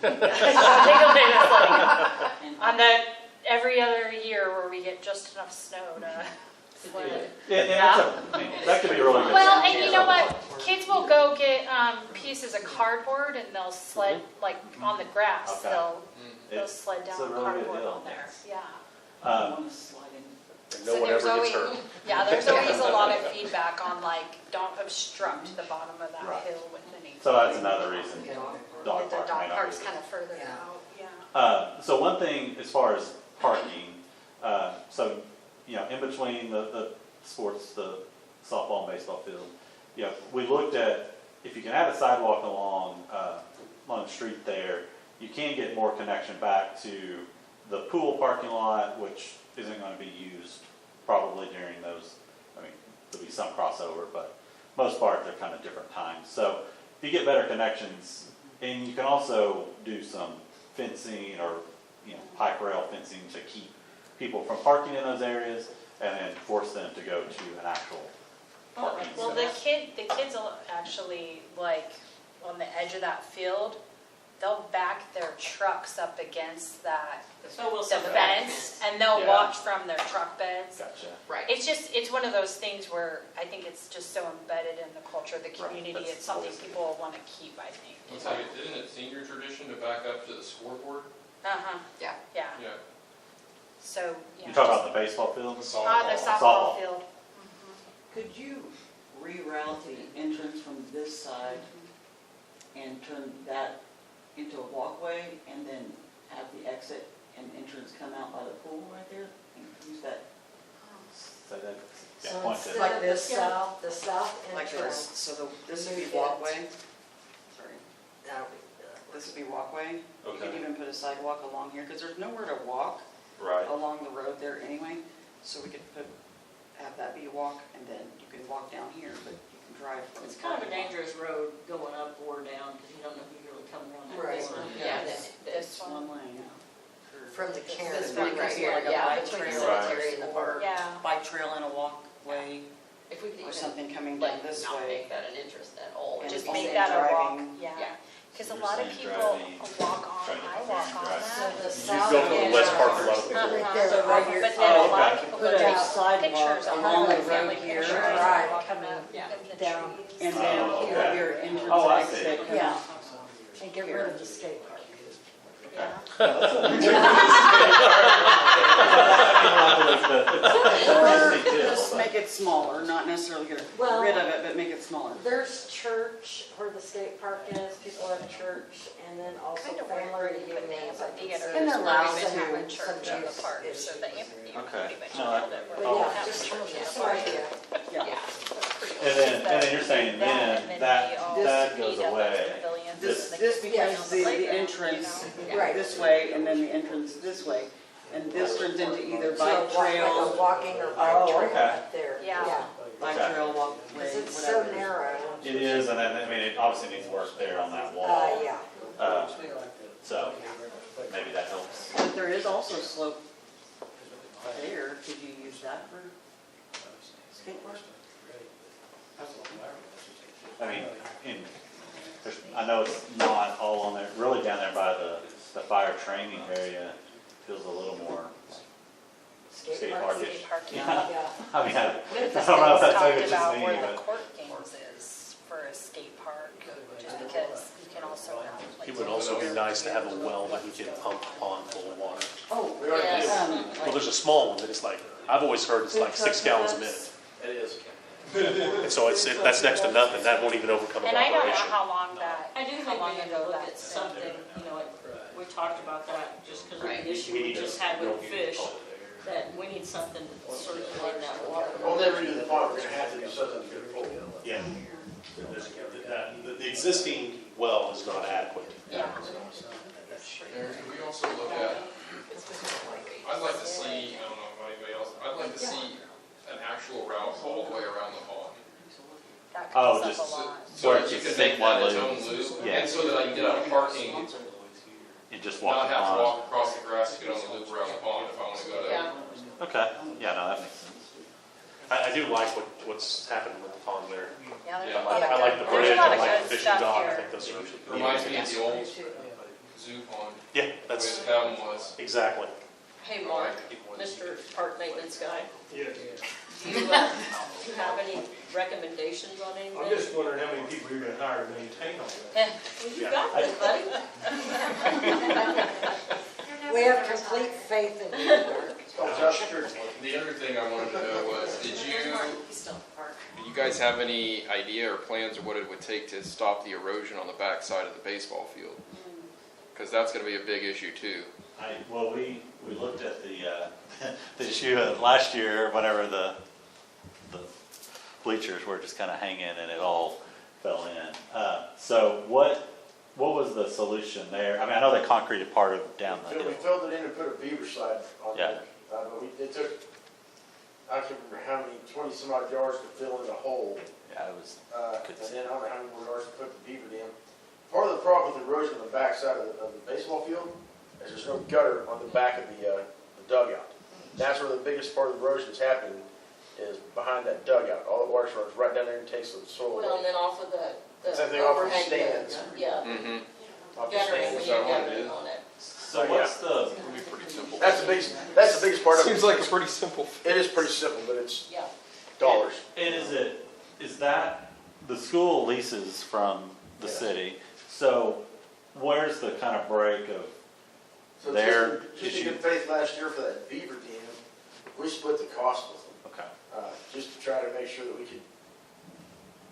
S11: Take away the sledding hill. On that every other year where we get just enough snow to sled.
S8: That could be really good.
S11: Well, and you know what? Kids will go get pieces of cardboard and they'll sled like on the grass.
S8: Okay.
S11: They'll sled down
S8: It's a really good
S11: cardboard
S8: deal.
S11: on there. Yeah.
S9: I want to slide in.
S7: And no one ever gets hurt.
S11: Yeah, there's always a lot of feedback on like, don't obstruct the bottom of that
S8: Right.
S11: hill with anything.
S8: So that's another reason dog
S11: The
S8: park may
S11: dog
S8: not
S11: park's
S8: be.
S11: kind of further out, yeah.
S8: So one thing as far as parking, so, you know, in between the sports, the softball and baseball field, you know, we looked at, if you can have a sidewalk along the street there, you can get more connection back to the pool parking lot, which isn't going to be used probably during those, I mean, there'll be some crossover, but most part they're kind of different times. So if you get better connections, and you can also do some fencing or, you know, pipe rail fencing to keep people from parking in those areas, and then force them to go to an actual parking
S11: Well,
S8: space.
S11: the kids will actually, like, on the edge of that field, they'll back their trucks up against that,
S4: So we'll
S11: the
S4: send it back.
S11: fence, and they'll
S8: Yeah.
S11: watch from their truck beds.
S8: Gotcha.
S10: Right.
S11: It's one of those things where I think it's just so embedded in the culture of the community.
S8: That's
S11: It's something
S8: awesome.
S11: people want to keep, I think.
S3: I'll tell you, isn't it senior tradition to back up to the scoreboard?
S11: Uh-huh,
S10: Yeah.
S11: yeah.
S3: Yeah.
S11: So, yeah.
S8: You talk about the baseball field?
S11: The
S8: Softball.
S11: softball field.
S9: Could you reroute the entrance from this side and turn that into a walkway and then have the exit and entrance come out by the pool right there? And use that
S8: So that, yeah,
S12: So
S8: point to-
S12: instead
S9: Like
S12: of
S9: this?
S12: the south
S9: like this,
S12: entrance,
S9: so this would be
S12: Move it.
S9: walkway. Sorry,
S12: that'll be,
S9: this would be walkway. You could
S8: Okay.
S9: even put a sidewalk along here, because there's nowhere to walk
S8: Right.
S9: along the road there anyway. So we could have that be a walk, and then you can walk down here, but you can drive from.
S4: It's kind of a dangerous road going up or down, because you don't know who you're really coming around that
S12: Right.
S4: corner.
S10: Yeah.
S9: It's one lane.
S12: from the
S10: This
S12: Karen.
S10: one right here,
S9: Like a
S10: yeah,
S9: bike
S10: between the
S9: trail.
S10: cemetery and the
S9: Or
S10: park.
S11: Yeah.
S9: bike trail and a walkway,
S10: If we could
S9: or
S10: even,
S9: something coming down
S10: like,
S9: this
S10: not
S9: way.
S10: make that an interest at all.
S9: And
S11: Just
S9: also
S11: make that a walk,
S9: driving.
S11: yeah.
S10: Yeah.
S11: Because
S8: So
S11: a
S8: you're
S11: lot of
S8: saying
S11: people
S8: driving,
S11: walk on,
S8: trying to
S11: I
S8: get
S11: walk
S8: them
S11: on
S8: drive.
S12: So
S11: that.
S12: the
S7: You
S12: south
S7: go from the west park, a lot of
S12: entrance,
S7: people.
S11: Uh-huh.
S12: there,
S9: So right here,
S11: But then a lot
S7: okay.
S11: of people
S9: Put
S11: go
S9: a
S11: take
S9: sidewalk
S11: pictures of
S9: along
S11: their
S9: the
S11: family
S9: road here.
S11: pictures.
S12: Right,
S11: walking
S12: coming
S11: up
S10: Yeah.
S11: in the
S12: down.
S11: trees.
S9: and then
S8: Oh,
S9: here
S8: okay.
S9: your entrance
S8: Oh, I
S9: and
S8: see.
S9: exit come
S12: Yeah.
S9: out.
S12: and get rid of the skate park.
S11: Yeah.
S9: Or just make it smaller, not necessarily get
S12: Well-
S9: rid of it, but make it smaller.
S12: There's church where the skate park is, people have church, and then also
S11: Kind of
S12: family
S11: where you put the
S12: reunions. I think
S11: amphitheater.
S12: and
S11: is
S12: allow
S11: where we've been
S12: some
S11: having church in the
S12: use
S11: park, so
S12: issues.
S11: the amphitheater
S8: Okay.
S11: pretty much
S8: No,
S11: nailed it.
S12: But
S11: Where we
S12: yeah,
S11: have
S12: just
S11: church in
S12: just
S11: the
S12: an
S11: park.
S12: idea.
S9: Yeah.
S10: Yeah.
S8: And then you're saying then
S11: they
S8: that
S11: all
S8: goes
S11: meet at those
S8: away.
S11: pavilions
S9: This,
S11: and the
S9: this
S11: kids
S9: becomes
S11: on
S9: the
S11: playground,
S9: entrance
S11: you know?
S12: Right.
S9: this way, and then the entrance this way. And this turns into either
S12: So
S9: bike
S12: like a
S9: trail,
S12: walking or
S9: Oh,
S12: bike trail
S8: okay.
S12: up there.
S11: Yeah.
S9: bike
S8: Okay.
S9: trail, walkway,
S12: Because it's so
S9: whatever.
S12: narrow.
S8: It is, and I mean, it obviously needs work there on that wall.
S12: Yeah.
S8: So maybe that helps.
S9: But there is also slope there. could you use that for skate park?
S8: I mean, I know it's not all on there, really down there by the fire training area feels a little more skate parkish.
S11: Skate park,
S8: Yeah.
S12: Yeah.
S8: I mean, I
S11: What if
S8: don't
S11: the
S8: know if
S11: city's
S8: that's
S11: talked
S8: maybe just
S11: about
S8: me,
S11: where the
S8: but
S11: court games is for a skate park, just because you can also have. like,
S7: It would also be nice to have a well that we can pump a pond full of water.
S9: Oh,
S4: Yes.
S7: Well, there's a small one that it's like, I've always heard it's like 6 gallons a minute.
S5: It is.
S7: And so that's next to nothing, that won't even overcome an
S11: And I don't know
S7: operation.
S11: how long that,
S4: I do
S11: how
S4: think
S11: long
S4: we need
S11: ago
S4: to look
S11: that
S4: at something, you know, like, we talked about that just because of the issue we just had with fish, that we need something to circulate that water.
S13: We'll never do the pond, we're gonna have to do something to get it full.
S7: Yeah. The existing well is not adequate.
S11: yeah.
S3: Mayor, can we also look at, I'd like to see, I don't know about anybody else, I'd like to see an actual route all the way around the pond.
S11: That
S8: Oh,
S11: comes up
S8: just-
S11: a lot.
S3: So
S8: Where
S3: that
S8: it's
S3: you
S8: a
S3: can make that its
S8: statewide
S3: own
S8: loop.
S3: loop,
S8: Yeah.
S3: and so that I can get out of parking,
S8: you just walk
S3: not
S8: the
S3: have to
S8: pond.
S3: walk across the grass to get on the loop around the pond if I wanna go
S4: Yeah.
S3: to.
S8: Okay, yeah, no, that makes sense.
S7: I do like what's happened with the pond there.
S11: Yeah, there's
S3: Yeah,
S11: a lot of
S7: I like the
S11: good- there's
S7: bridge,
S11: a lot
S7: I
S11: of
S7: like the
S11: good
S7: fishing
S11: stuff
S7: dock, I
S11: here.
S7: think those are.
S3: Reminds me of the old zoo pond,
S7: Yeah,
S3: the way
S7: that's,
S3: the cabin was.
S7: exactly.
S4: Hey, Mark, Mr. Park Maintenance Guy,
S5: Yes.
S4: do you have any recommendations on anything?
S5: I'm just wondering how many people you're gonna hire to maintain all that.
S4: Well, you got this, buddy.
S12: We have complete faith in you, Mark.
S3: The other thing I wanted to know was, did you guys have any idea or plans of what it would take to stop the erosion on the back side of the baseball field? Because that's gonna be a big issue too.
S8: Well, we looked at the, the issue last year, whenever the bleachers were just kind of hanging and it all fell in. So what was the solution there? I mean, I know they concreted part of down the
S13: We
S8: hill.
S13: filled it in and put a beaver slide on
S8: Yeah.
S13: there. But it took, I can't remember how many, 20 some odd yards to fill in the hole.
S8: Yeah, it was,
S13: And then I don't know how many more yards to put the beaver dam. Part of the problem with erosion on the back side of the baseball field is there's no gutter on the back of the dugout. That's where the biggest part of the erosion is happening, is behind that dugout. All the water runs right down there and takes the soil
S4: Well, and
S13: away.
S4: then off of the
S13: Same thing off of the
S4: overhang there,
S13: stands.
S4: yeah,
S3: Mm-hmm.
S13: Off the
S4: guttering,
S13: stands.
S4: we
S3: Is that
S4: need
S3: what it
S4: guttering
S3: is?
S4: on it.
S8: so what's the,
S3: It'll be pretty simple.
S13: That's the biggest part of it.
S3: Seems like a pretty simple.
S13: It is pretty simple, but it's
S4: Yeah.
S13: dollars.
S8: and is that, the school leases from the
S13: Yes.
S8: city, so where's the kind of break of
S13: So
S8: their
S13: just in
S8: issue?
S13: good faith last year for that beaver dam, we split the cost with them,
S8: Okay,
S13: just to try to make sure that we could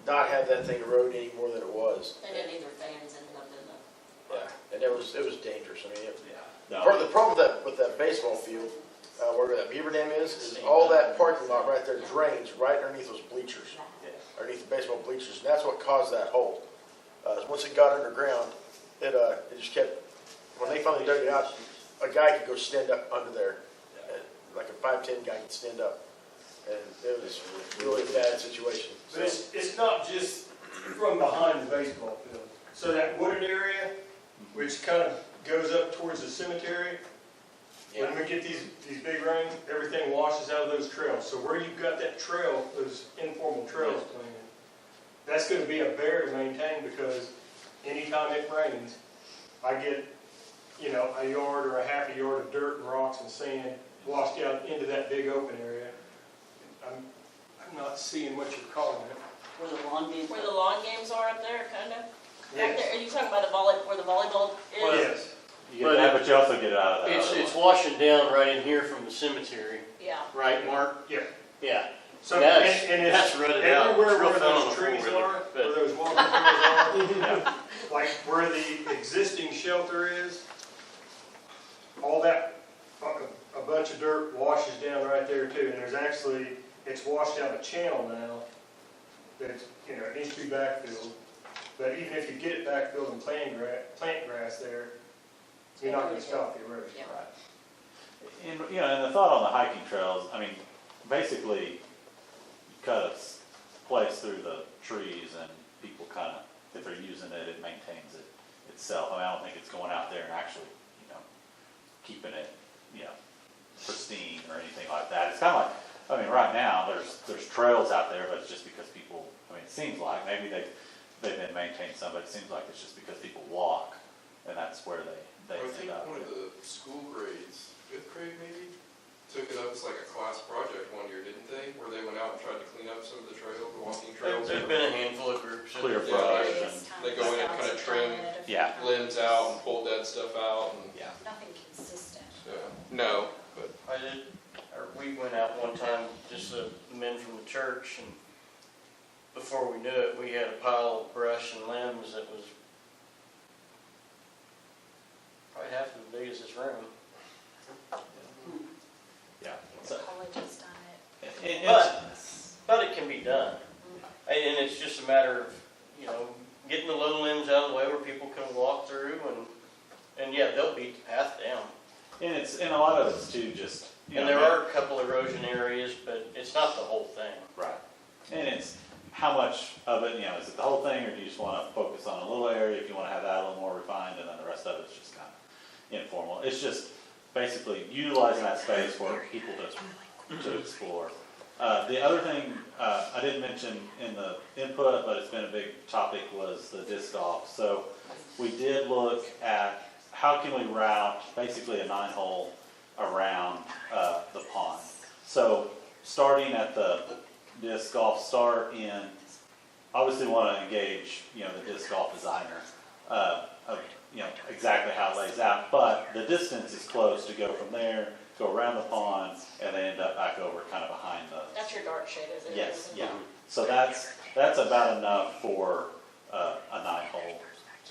S13: not have that thing erode any more than it was.
S4: And then either fans ended up in the.
S13: Yeah. And it was dangerous. I mean,
S8: no,
S13: the problem with that baseball field, where that beaver dam is all that parking lot right there drains right underneath those bleachers, underneath the baseball bleachers, and that's what caused that hole. Once it got underground, it just kept, when they finally dug it out, a guy could go stand up under there, like a 5'10" guy could stand up, and it was a really bad situation.
S14: But it's not just from behind the baseball field. So that wooded area, which kind of goes up towards the cemetery, when we get these big rains, everything washes out of those trails. So where you've got that trail, those informal trails planted, that's going to be a bear to maintain, because anytime it rains, I get, a yard or a half a yard of dirt and rocks and sand washed out into that big open area. I'm not seeing what you're calling it.
S9: Where the lawn games.
S4: Where the lawn games are up there, kind of?
S14: Yes.
S4: Back there, are you talking about where the volleyball is?
S14: Yes.
S8: you get that, but you also get it out of that.
S5: It's washing down right in here from the cemetery,
S4: Yeah.
S5: right, Mark?
S14: Yeah.
S5: Yeah.
S14: So,
S5: That's-
S14: and it's
S5: that's rutted out.
S14: everywhere
S5: It's real
S14: where
S5: fun on
S14: those
S5: a
S14: trees
S5: four-wheeler,
S14: are,
S5: but-
S14: where those walking trails are, like where the existing shelter is, all that, a bunch of dirt washes down right there too. And there's actually, it's washed out a channel now that's, it needs to be backfilled. But even if you get it backfilled and plant grass there, you're not gonna stop the erosion.
S4: Yeah.
S8: And, and the thought on the hiking trails, I mean, basically, you cut a place through the trees and people kind of, if they're using it, it maintains it itself. I mean, I don't think it's going out there and actually, keeping it, pristine or anything like that. It's kind of like, I mean, right now, there's trails out there, but it's just because people, I mean, it seems like, maybe they've been maintained some, but it seems like it's just because people walk, and that's where they
S6: I
S8: end
S6: think
S8: up.
S6: one of the school grades, 5th grade maybe, took it up as like a class project one year, didn't they? Where they went out and tried to clean up some of the trails, the walking trails.
S5: There's been a handful of groups.
S8: Clear
S6: Yeah,
S8: brush
S6: they-
S8: and,
S6: They go in and kind of trim
S8: yeah,
S6: limbs out and pull dead stuff out and,
S8: yeah.
S11: Nothing consistent.
S6: no, but
S5: We went out one time, just the men from the church, and before we knew it, we had a pile of brush and limbs that was probably half as big as this room.
S8: Yeah. So,
S11: College has done it.
S5: But it can be done. And it's just a matter of, getting the low limbs out of the way where people can walk through and yeah, they'll beat the path down.
S8: and a lot of it's too just,
S5: And there are a couple erosion areas, but it's not the whole thing.
S8: right. And it's how much of it, is it the whole thing, or do you just want to focus on a little area if you want to have that a little more refined, and then the rest of it's just kind of informal? It's just basically utilizing that space for people to explore. The other thing I didn't mention in the input, but it's been a big topic, was the disc golf. So we did look at how can we route basically a 9-hole around the pond. So starting at the disc golf start in, obviously want to engage, the disc golf designer of, exactly how it lays out, but the distance is close to go from there, go around the pond, and then end up back over kind of behind the.
S4: That's your dark shade, is it?
S8: Yes, yeah. So that's about enough for a 9-hole.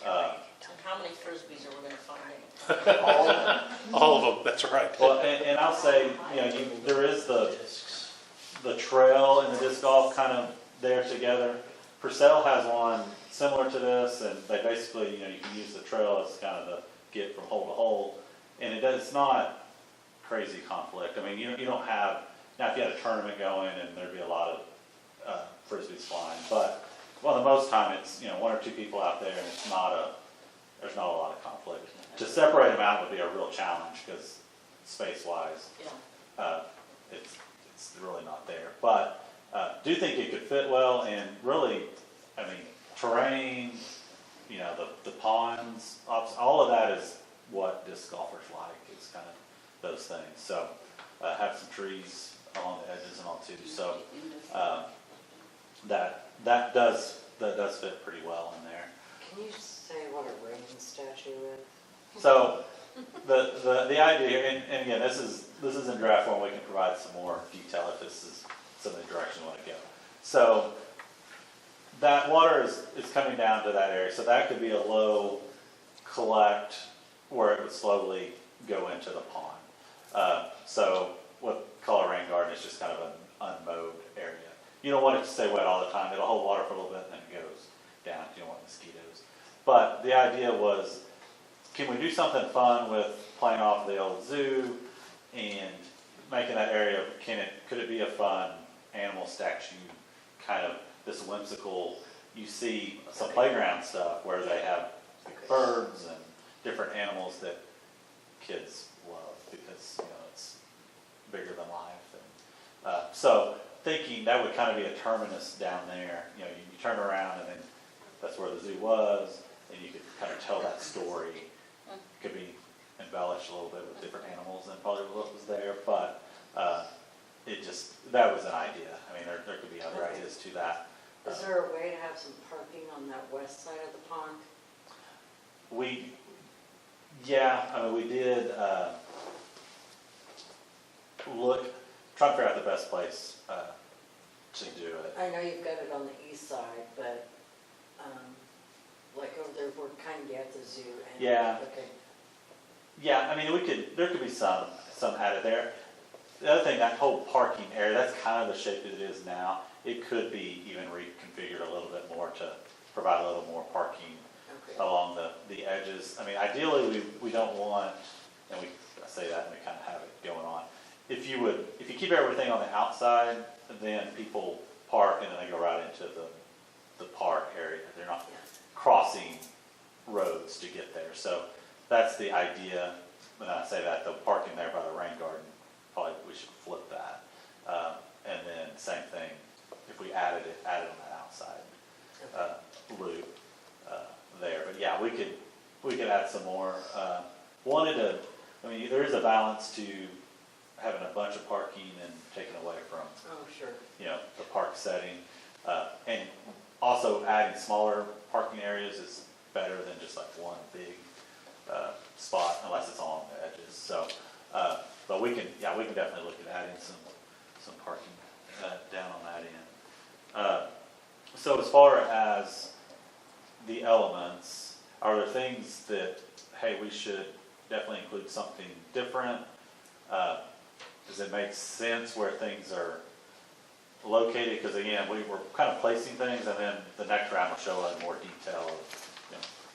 S4: And how many frisbees are we gonna find in?
S7: All of them, that's right.
S8: Well, and I'll say, there is the trail and the disc golf kind of there together. Purcell has one similar to this, and they basically, you can use the trail as kind of the get from hole to hole, and it's not crazy conflict. I mean, you don't have, now if you had a tournament going and there'd be a lot of frisbees flying, but well, the most time it's, 1 or 2 people out there, and there's not a lot of conflict. To separate them out would be a real challenge, because space-wise,
S4: Yeah.
S8: it's really not there. But do think it could fit well, and really, I mean, terrain, the ponds, all of that is what disc golfers like. It's kind of those things. So have some trees along the edges and all too. So that does fit pretty well in there.
S12: Can you say what a rain statue is?
S8: So the idea here, and again, this is in draft form. We can provide some more detail if this is some of the direction we want to go. So that water is coming down to that area. So that could be a low collect where it would slowly go into the pond. So what we call a rain garden is just kind of an unmowed area. You don't want it to stay wet all the time. It'll hold water for a little bit and then it goes down. You don't want mosquitoes. But the idea was, can we do something fun with playing off the old zoo and making that area, could it be a fun animal statue, kind of this whimsical, you see some playground stuff where they have birds and different animals that kids love because, it's bigger than life. And, so thinking that would kind of be a terminus down there, you turn around and then that's where the zoo was, and you could kind of tell that story. Could be embellished a little bit with different animals than probably what was there, but that was an idea. I mean, there could be other ideas to that.
S12: Is there a way to have some parking on that west side of the pond?
S8: We did try to figure out the best place to do it.
S12: I know you've got it on the east side, but like over there, we're kind of at the zoo. And
S8: Yeah.
S12: Okay.
S8: Yeah, I mean, there could be some added there. The other thing, that whole parking area, that's kind of the shape that it is now. It could be even reconfigured a little bit more to provide a little more parking along the edges. I mean, ideally, we don't want, and I say that and we kind of have it going on. If you keep everything on the outside, then people park and then they go right into the park area. They're not crossing roads to get there. So that's the idea. When I say that, the parking there by the rain garden probably we should flip that. And then same thing, if we added on that outside loop there. But yeah, we could add some more. There is a balance to having a bunch of parking and taking away from,
S12: Oh, sure.
S8: the park setting. And also adding smaller parking areas is better than just like one big spot unless it's all on the edges. So, but we can definitely look at adding some parking down on that end. So as far as the elements, are there things that, hey, we should definitely include something different? Does it make sense where things are located? Because again, we were kind of placing things, and then the next round will show us more detail of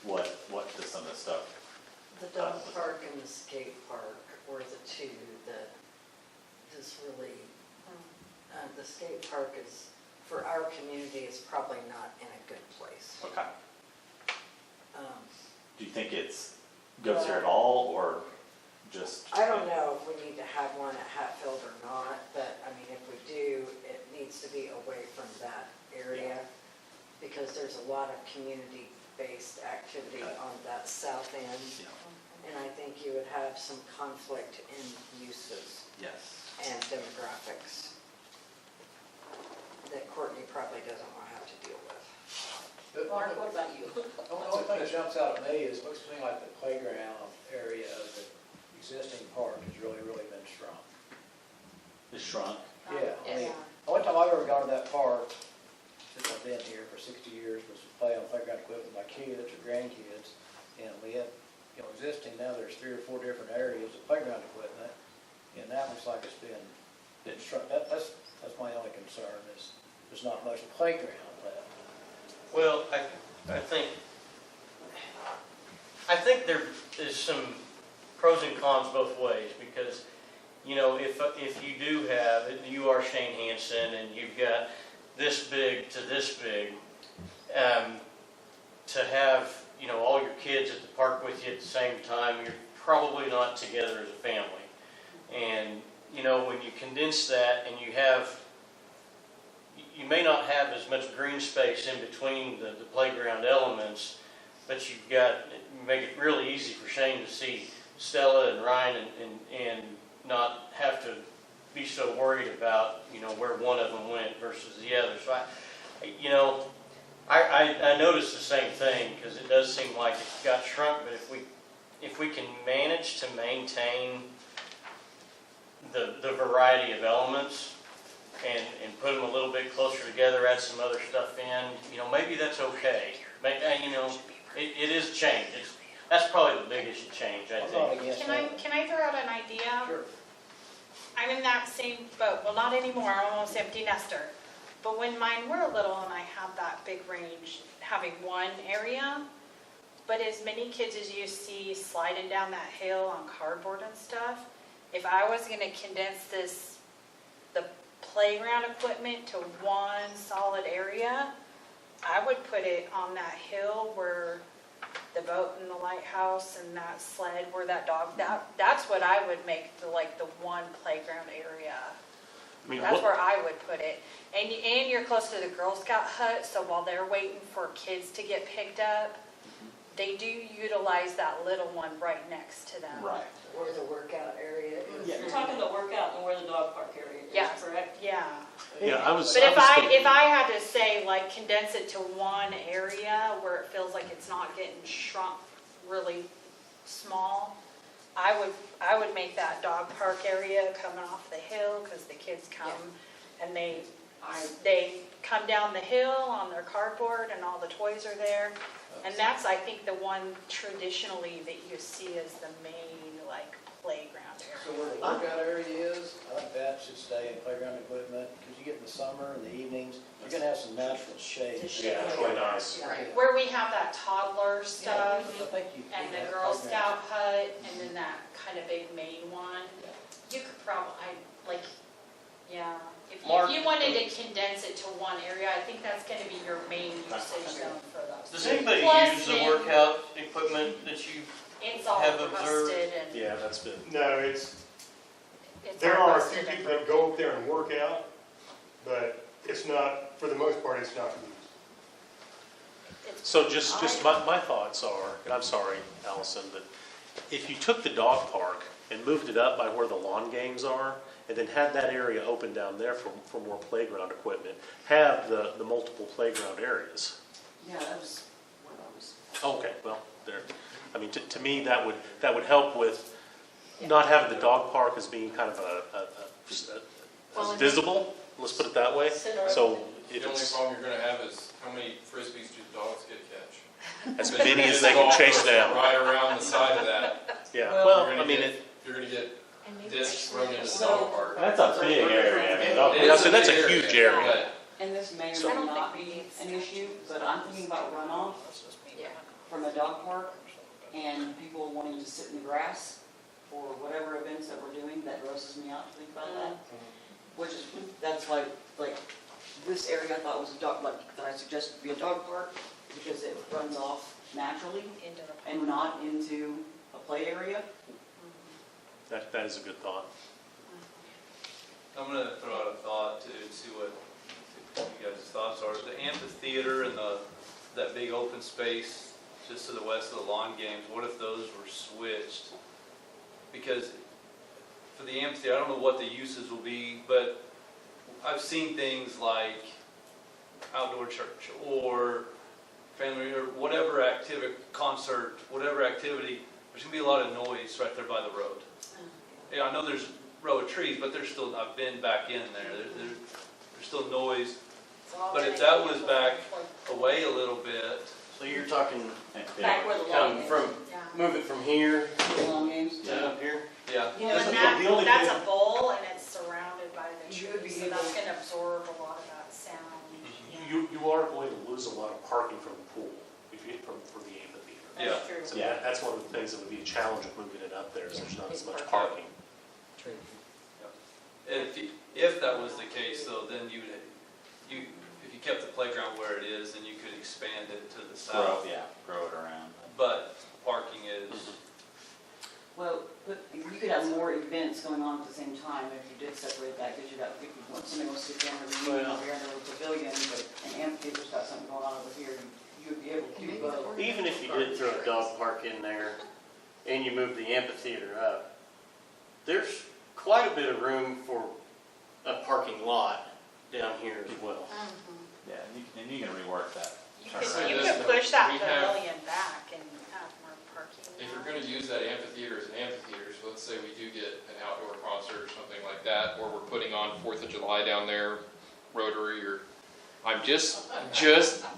S8: what does some of this stuff.
S12: The dog park and the skate park were the two that just really, the skate park is, for our community, is probably not in a good place.
S8: Okay. Do you think goes
S12: Well,
S8: here at all, or just?
S12: I don't know if we need to have one at Hatfield or not, but I mean, if we do, it needs to be away from that area because there's a lot of community-based activity on that south end.
S8: Yeah.
S12: And I think you would have some conflict in uses
S8: Yes.
S12: and demographics that Courtney probably doesn't want to have to deal with.
S4: Mark, what about you?
S15: The only thing that jumps out at me is, it looks to me like the playground area of the existing park has really, really been shrunk.
S8: It's shrunk.
S15: Yeah, I mean,
S10: Yeah.
S15: the only time I've ever gone to that park, since I've been here for 60 years, was to play on playground equipment with my kids or grandkids. And we had, existing, now there's 3 or 4 different areas of playground equipment. And that looks like it's been shrunk. That's my only concern, is there's not much playground left.
S5: Well, I think there is some pros and cons both ways, because, if you do have, you are Shane Hansen and you've got this big to this big, to have, all your kids at the park with you at the same time, you're probably not together as a family. And, when you condense that and you may not have as much green space in between the playground elements, but you make it really easy for Shane to see Stella and Ryan and not have to be so worried about, where one of them went versus the other. So I noticed the same thing, because it does seem like it got shrunk, but if we can manage to maintain the variety of elements and put them a little bit closer together, add some other stuff in, maybe that's okay. It is change. That's probably the biggest change, I
S15: I'm not
S5: think.
S15: against
S11: Can I,
S15: that.
S11: can I throw out an idea?
S15: Sure.
S11: I'm in that same boat. Well, not anymore. I'm almost empty nester. But when mine were little and I had that big range, having one area, but as many kids as you see sliding down that hill on cardboard and stuff, if I was going to condense the playground equipment to one solid area, I would put it on that hill where the boat and the lighthouse and that sled where that dog, that's what I would make the one playground area. That's where I would put it. And you're close to the Girl Scout hut, so while they're waiting for kids to get picked up, they do utilize that little one right next to them.
S8: Right.
S12: Where the workout area is.
S4: You're talking the workout and where the dog park area is,
S11: Yeah.
S4: correct?
S11: Yeah.
S7: Yeah, I was.
S11: But
S7: I was thinking-
S11: if I had to say, condense it to one area where it feels like it's not getting shrunk really small, I would make that dog park area coming off the hill, because the kids come and they come down the hill on their cardboard and all the toys are there. And that's, I think, the one traditionally that you see as the main playground area.
S15: So where the workout area is, I think that should stay in playground equipment, because you get in the summer and the evenings, you're gonna have some natural shade.
S7: Yeah, it's really nice.
S12: Right.
S11: Where we have that toddler stuff.
S15: I think you
S11: And
S15: could
S11: the
S15: have
S11: Girl
S15: playground.
S11: Scout hut, and then that kind of big main one. You could probably, if
S5: Mark-
S11: you wanted to condense it to one area, I think that's gonna be your main usage zone for those.
S5: Does anybody
S11: Plus
S5: use the
S11: then-
S5: workout equipment that you
S11: It's all
S5: have observed?
S11: rusted and.
S7: Yeah, that's been.
S14: No,
S11: it's
S14: There
S11: our
S14: are a
S11: best
S14: few
S11: to
S14: people that go up there and work out, but it's not, for the most part, it's not used.
S7: So just my thoughts are, and I'm sorry, Allison, but if you took the dog park and moved it up by where the lawn games are, and then had that area open down there for more playground equipment, have the multiple playground areas.
S9: Yeah, that was what I was.
S7: Okay, well, there, I mean, to me, that would help with not having the dog park as being kind of
S10: Well,
S7: as visible, let's put it that way. So if
S6: The only
S7: it's
S6: problem you're gonna have is how many frisbees do the dogs get catch?
S7: as many as they can chase down.
S6: Right around the side of that.
S7: Yeah,
S9: Well,
S7: well,
S6: You're
S7: I
S6: gonna
S7: mean,
S6: get- You're gonna get discs thrown into the
S9: So-
S6: dog park.
S8: That's a big area. I mean, dog
S6: It is
S7: that's a
S6: big
S7: huge area.
S6: but
S9: And this may or
S11: So- I
S9: may
S11: don't
S9: not
S11: think we
S9: be
S11: need
S9: an issue, but I'm thinking about runoff
S10: Yeah.
S9: from a dog park and people wanting to sit in the grass for whatever events that we're doing, that grosses me out to think about that. Which is, that's why, like, this area I thought was a dog, like, that I suggested be a dog park, because it runs off naturally
S11: Into the
S9: and not into a play area.
S7: that is a good thought.
S1: I'm gonna throw out a thought to see what you guys' thoughts are. The amphitheater and that big open space just to the west of the lawn games, what if those were switched? Because for the amphitheater, I don't know what the uses will be, but I've seen things like outdoor church or family or whatever activity, concert, whatever activity, there's gonna be a lot of noise right there by the road. Yeah, I know there's a row of trees, but there's still, I've been back in there, there's still noise. But if that was back away a little bit,
S5: So you're talking,
S9: Back where the
S5: come
S9: lawn
S5: from,
S11: Yeah.
S5: move it from here
S9: is, the long games.
S5: to up here?
S1: yeah.
S11: Well, and
S8: The only
S11: that's
S8: thing-
S11: a bowl and it's surrounded by the
S9: You would be
S11: trees, so that's
S9: able-
S11: gonna absorb a lot of that sound.
S7: You are going to lose a lot of parking from the pool if you, for the amphitheater.
S1: Yeah.
S11: That's true.
S7: So
S8: Yeah.
S7: that's one of the things that would be a challenge of moving it up there, is there's not as much
S10: Big
S7: parking.
S1: If that was the case though, then if you kept the playground where it is, then you could expand it to the south.
S8: Grow it around.
S1: But parking is,
S9: Well, but you could have more events going on at the same time if you did separate that, because you got, if somebody wants to sit down and read over here in the pavilion, but an amphitheater's got something going on over here, you would be able to do both.
S5: Even if you did throw a dog park in there and you moved the amphitheater up, there's quite a bit of room for a parking lot down here as well.
S8: Yeah, and you can rework that.
S11: You
S8: turn
S11: could,
S8: around.
S11: you
S6: Listen,
S11: could push that
S6: we have-
S11: pavilion back and have more parking.
S6: If you're gonna use that amphitheater as an amphitheater, so let's say we do get an outdoor concert or something like that, or we're putting on 4th of July down there, Rotary, or, I'm just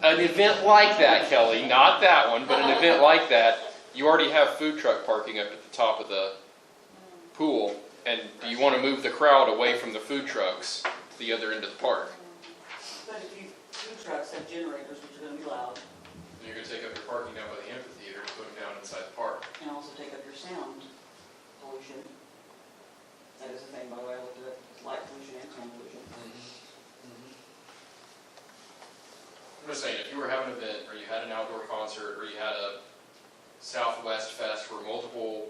S6: an event like that, Kelly, not that one, but an event like that, you already have food truck parking up at the top of the pool, and do you wanna move the crowd away from the food trucks to the other end of the park?
S9: But if you, food trucks have generators, which are gonna be loud,
S6: And you're gonna take up your parking down by the amphitheater and put them down inside the park.
S9: and also take up your sound pollution. That is a thing, by the way, I looked at it, it's light pollution and sound pollution.
S6: I'm just saying, if you were having an event, or you had an outdoor concert, or you had a Southwest Fest where multiple,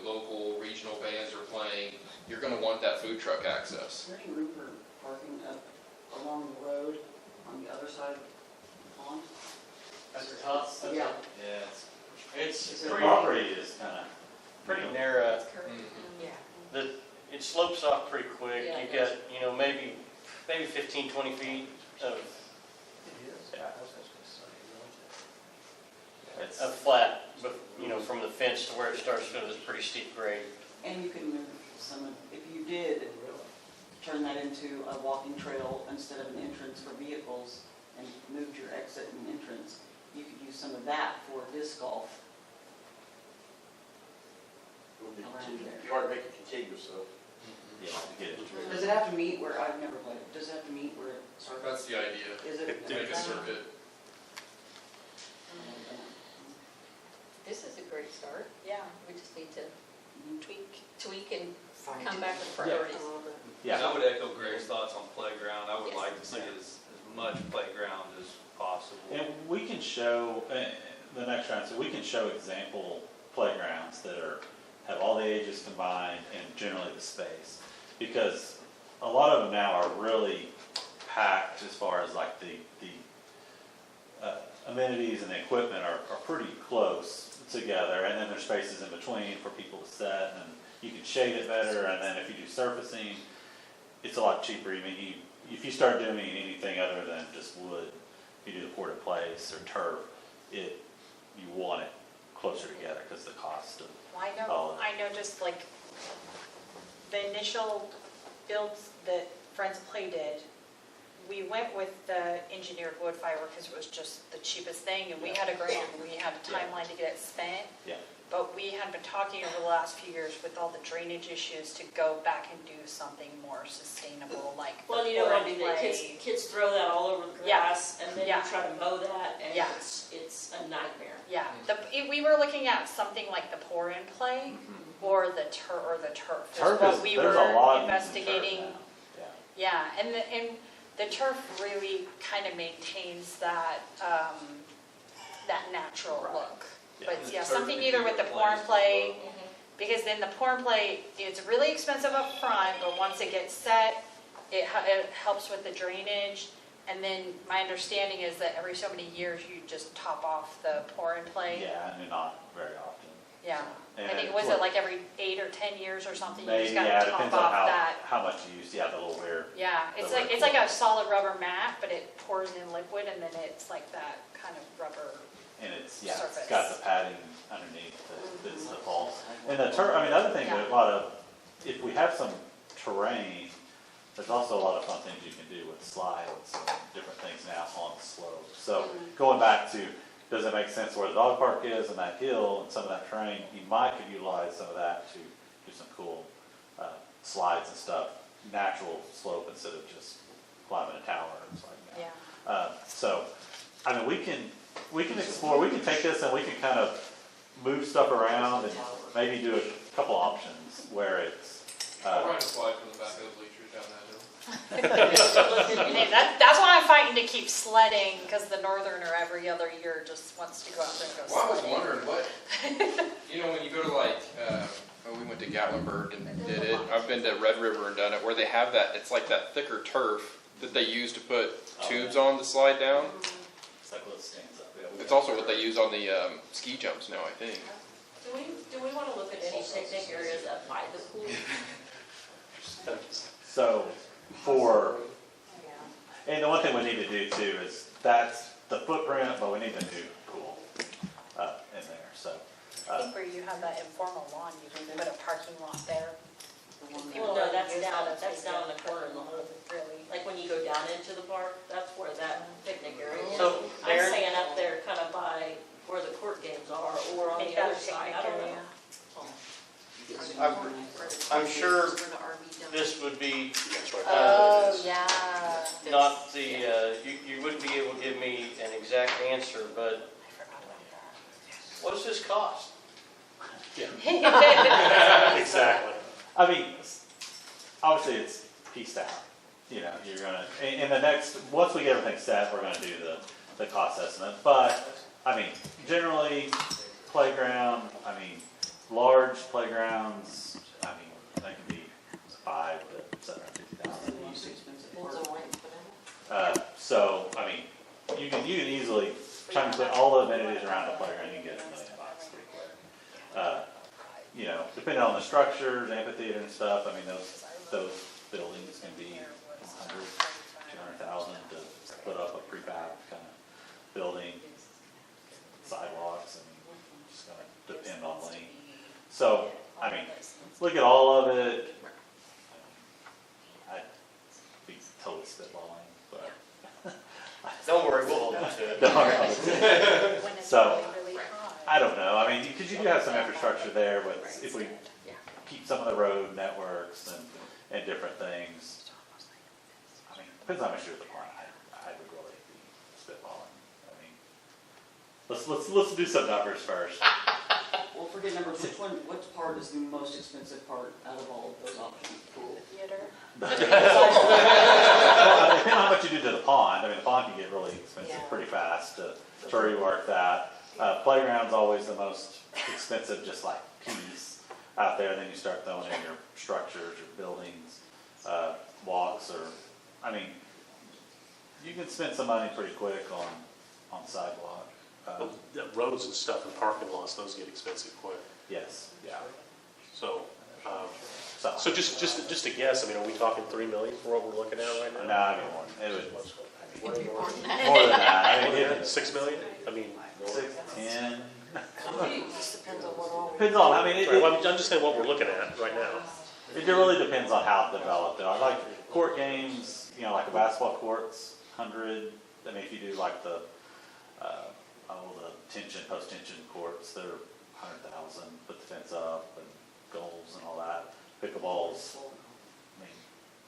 S6: local, regional bands are playing, you're gonna want that food truck access.
S9: Is there any room for parking up along the road on the other side of the pond?
S5: At the top?
S9: Yeah.
S8: Yeah,
S5: It's
S8: the
S5: pretty,
S8: property is kind of.
S5: pretty narrow.
S10: Yeah.
S5: It slopes off pretty quick.
S10: Yeah,
S5: You've
S10: it
S5: got, maybe 15, 20 feet of
S8: It's,
S5: flat, but, from the fence to where it starts to, it's pretty steep grade.
S9: And you can move some of, if you did turn that into a walking trail instead of an entrance for vehicles and moved your exit and entrance, you could use some of that for disc golf. Around there.
S14: You want to make it contiguous though.
S8: yeah, to get it.
S9: Does it have to meet where, I've never played it, does it have to meet where it starts?
S6: That's the idea,
S9: Is it?
S6: to make a circuit.
S10: This is a great start.
S11: Yeah.
S10: We just need to
S9: Mhm.
S10: tweak and
S12: Fine.
S10: come back with priorities.
S1: and
S8: Yeah,
S1: I would echo Greg's thoughts on playground. I would
S10: Yes.
S1: like to see as much playground as possible.
S8: and we can show, the next round, so we can show example playgrounds that have all the ages combined and generally the space. Because a lot of them now are really packed as far as like the amenities and the equipment are pretty close together, and then there's spaces in between for people to set, and you can shade it better, and then if you do surfacing, it's a lot cheaper. I mean, if you start doing anything other than just wood, if you do the porta place or turf, you want it closer together because the cost of all of it.
S11: I know just like the initial builds that Friends Play did, we went with the engineered wood fiber because it was just the cheapest thing, and we had a grant and we had a timeline to get it spent.
S8: Yeah.
S11: But we had been talking over the last few years with all the drainage issues to go back and do something more sustainable, like
S4: Well, you don't want to do that, kids throw that all over the grass, and then you try to mow that, and it's a nightmare.
S11: Yeah, we were looking at something like the pour and play, or the turf.
S8: Turf
S11: what
S8: is,
S11: we
S8: there's
S11: were
S8: a lot
S11: investigating.
S8: in turf now. Yeah.
S11: Yeah, and the turf really kind of maintains that that natural look.
S8: Yeah.
S11: But yeah, something either with the pour and play, because then the pour and play, it's really expensive up front, but once it gets set, it helps with the drainage. And then my understanding is that every so many years you just top off the pour and play.
S8: Yeah, and not very often.
S11: Yeah.
S8: And
S11: I think, was it like every 8 or 10 years or something? You
S8: Maybe,
S11: just gotta top
S8: depends
S11: off
S8: on
S11: that.
S8: how much you use. Yeah, the little wear.
S11: Yeah, it's like a solid rubber mat, but it pours in liquid, and then it's like that kind of rubber.
S8: And it's
S11: surface.
S8: it's got the padding underneath that's the false. And the turf, I mean, the other thing that a lot of, if we have some terrain, there's also a lot of fun things you can do with slides and different things now on the slope. So going back to, does it make sense where the dog park is and that hill and some of that terrain, you might could utilize some of that to do some cool slides and stuff, natural slope instead of just climbing a tower or something like that.
S11: Yeah.
S8: So, I mean, we can explore, we can take this and we can kind of move stuff around and maybe do a couple options where it's.
S6: I'll run a slide from the back of the bleachers down that hill.
S11: And that's why I'm fighting to keep sledding, because the northerner every other year just wants to go out there and go
S6: Well, I was
S11: sledding.
S6: wondering when you go to like, we went to Gatlinburg and did it. I've been to Red River and done it, where they have that, it's like that thicker turf that they use to put tubes on to slide down.
S8: It's like what stands up. Yeah,
S6: It's also what they use on the ski jumps now, I think.
S4: Do we want to look at any picnic areas up by the pool?
S8: So and the one thing we need to do too is that's the footprint, but we need a new pool in there. So
S11: I think where you have that informal lawn, you can put a parking lot there.
S4: Well, no, that's down in the corner of the whole, really. Like when you go down into the park, that's where that picnic area is.
S5: So,
S4: I'm
S5: Darren-
S4: saying up there kind of by where the court games are, or on
S11: Make
S4: the
S11: that a
S4: other side, I
S11: picnic
S4: don't
S11: area.
S4: know.
S5: I'm sure this would be,
S11: Oh, yeah.
S5: not the, you wouldn't be able to give me an exact answer, but what does this cost?
S7: Exactly.
S8: I mean, obviously it's pieced out. You know, you're gonna in the next once we get everything set, we're gonna do the cost estimate. But I mean, generally playground. I mean, large playgrounds. I mean, they can be $5,000 to $750,000. So I mean, you can easily try to put all the amenities around the playground. You can get $1 million pretty quick. You know, depending on the structures, amphitheater and stuff. I mean, those buildings can be 100, 200,000 to put up a prefab kind of building. Sidewalks. I mean, it's just going to depend on length. So, I mean, look at all of it. I'd be totally spitballing, but.
S5: Don't worry, we'll hold you to it.
S8: Don't worry.
S11: When it's
S8: So,
S11: really, really hot.
S8: I don't know. I mean, because you do have some infrastructure there, but if we keep some of the road networks and different things, I mean, depends on how much you're at the plant. I would really be spitballing. I mean, let's do some numbers first.
S9: Well, forget numbers, which part is the most expensive part out of all of those options? Pool.
S11: Theater.
S8: Well, depending on how much you do to the pond. I mean, the pond can get really expensive pretty fast to rework that. Playground's always the most expensive, just like piece. out there, and then you start throwing in your structures, your buildings, walks, or, I mean, you can spend some money pretty quick on sidewalk.
S7: Well, the roads and stuff and parking lots, those get expensive quick.
S8: Yes, yeah.
S7: So,
S8: So,
S7: so just a guess, I mean, are we talking 3 million for what we're looking at right
S8: no,
S7: now?
S8: I mean, more, it was
S10: More than that.
S8: more than that. I mean,
S7: Yeah, 6 million? I mean,
S8: 6, 10,
S12: Just depends on what all we.
S8: depends on, I mean,
S7: right, well, I'm just saying what we're looking at right now.
S8: it really depends on how developed they are. Like court games, you know, like a basketball court's 100, I mean, if you do like the tension, post-tension courts, they're 100,000, put the fence up and goals and all that. Pickleballs, I mean,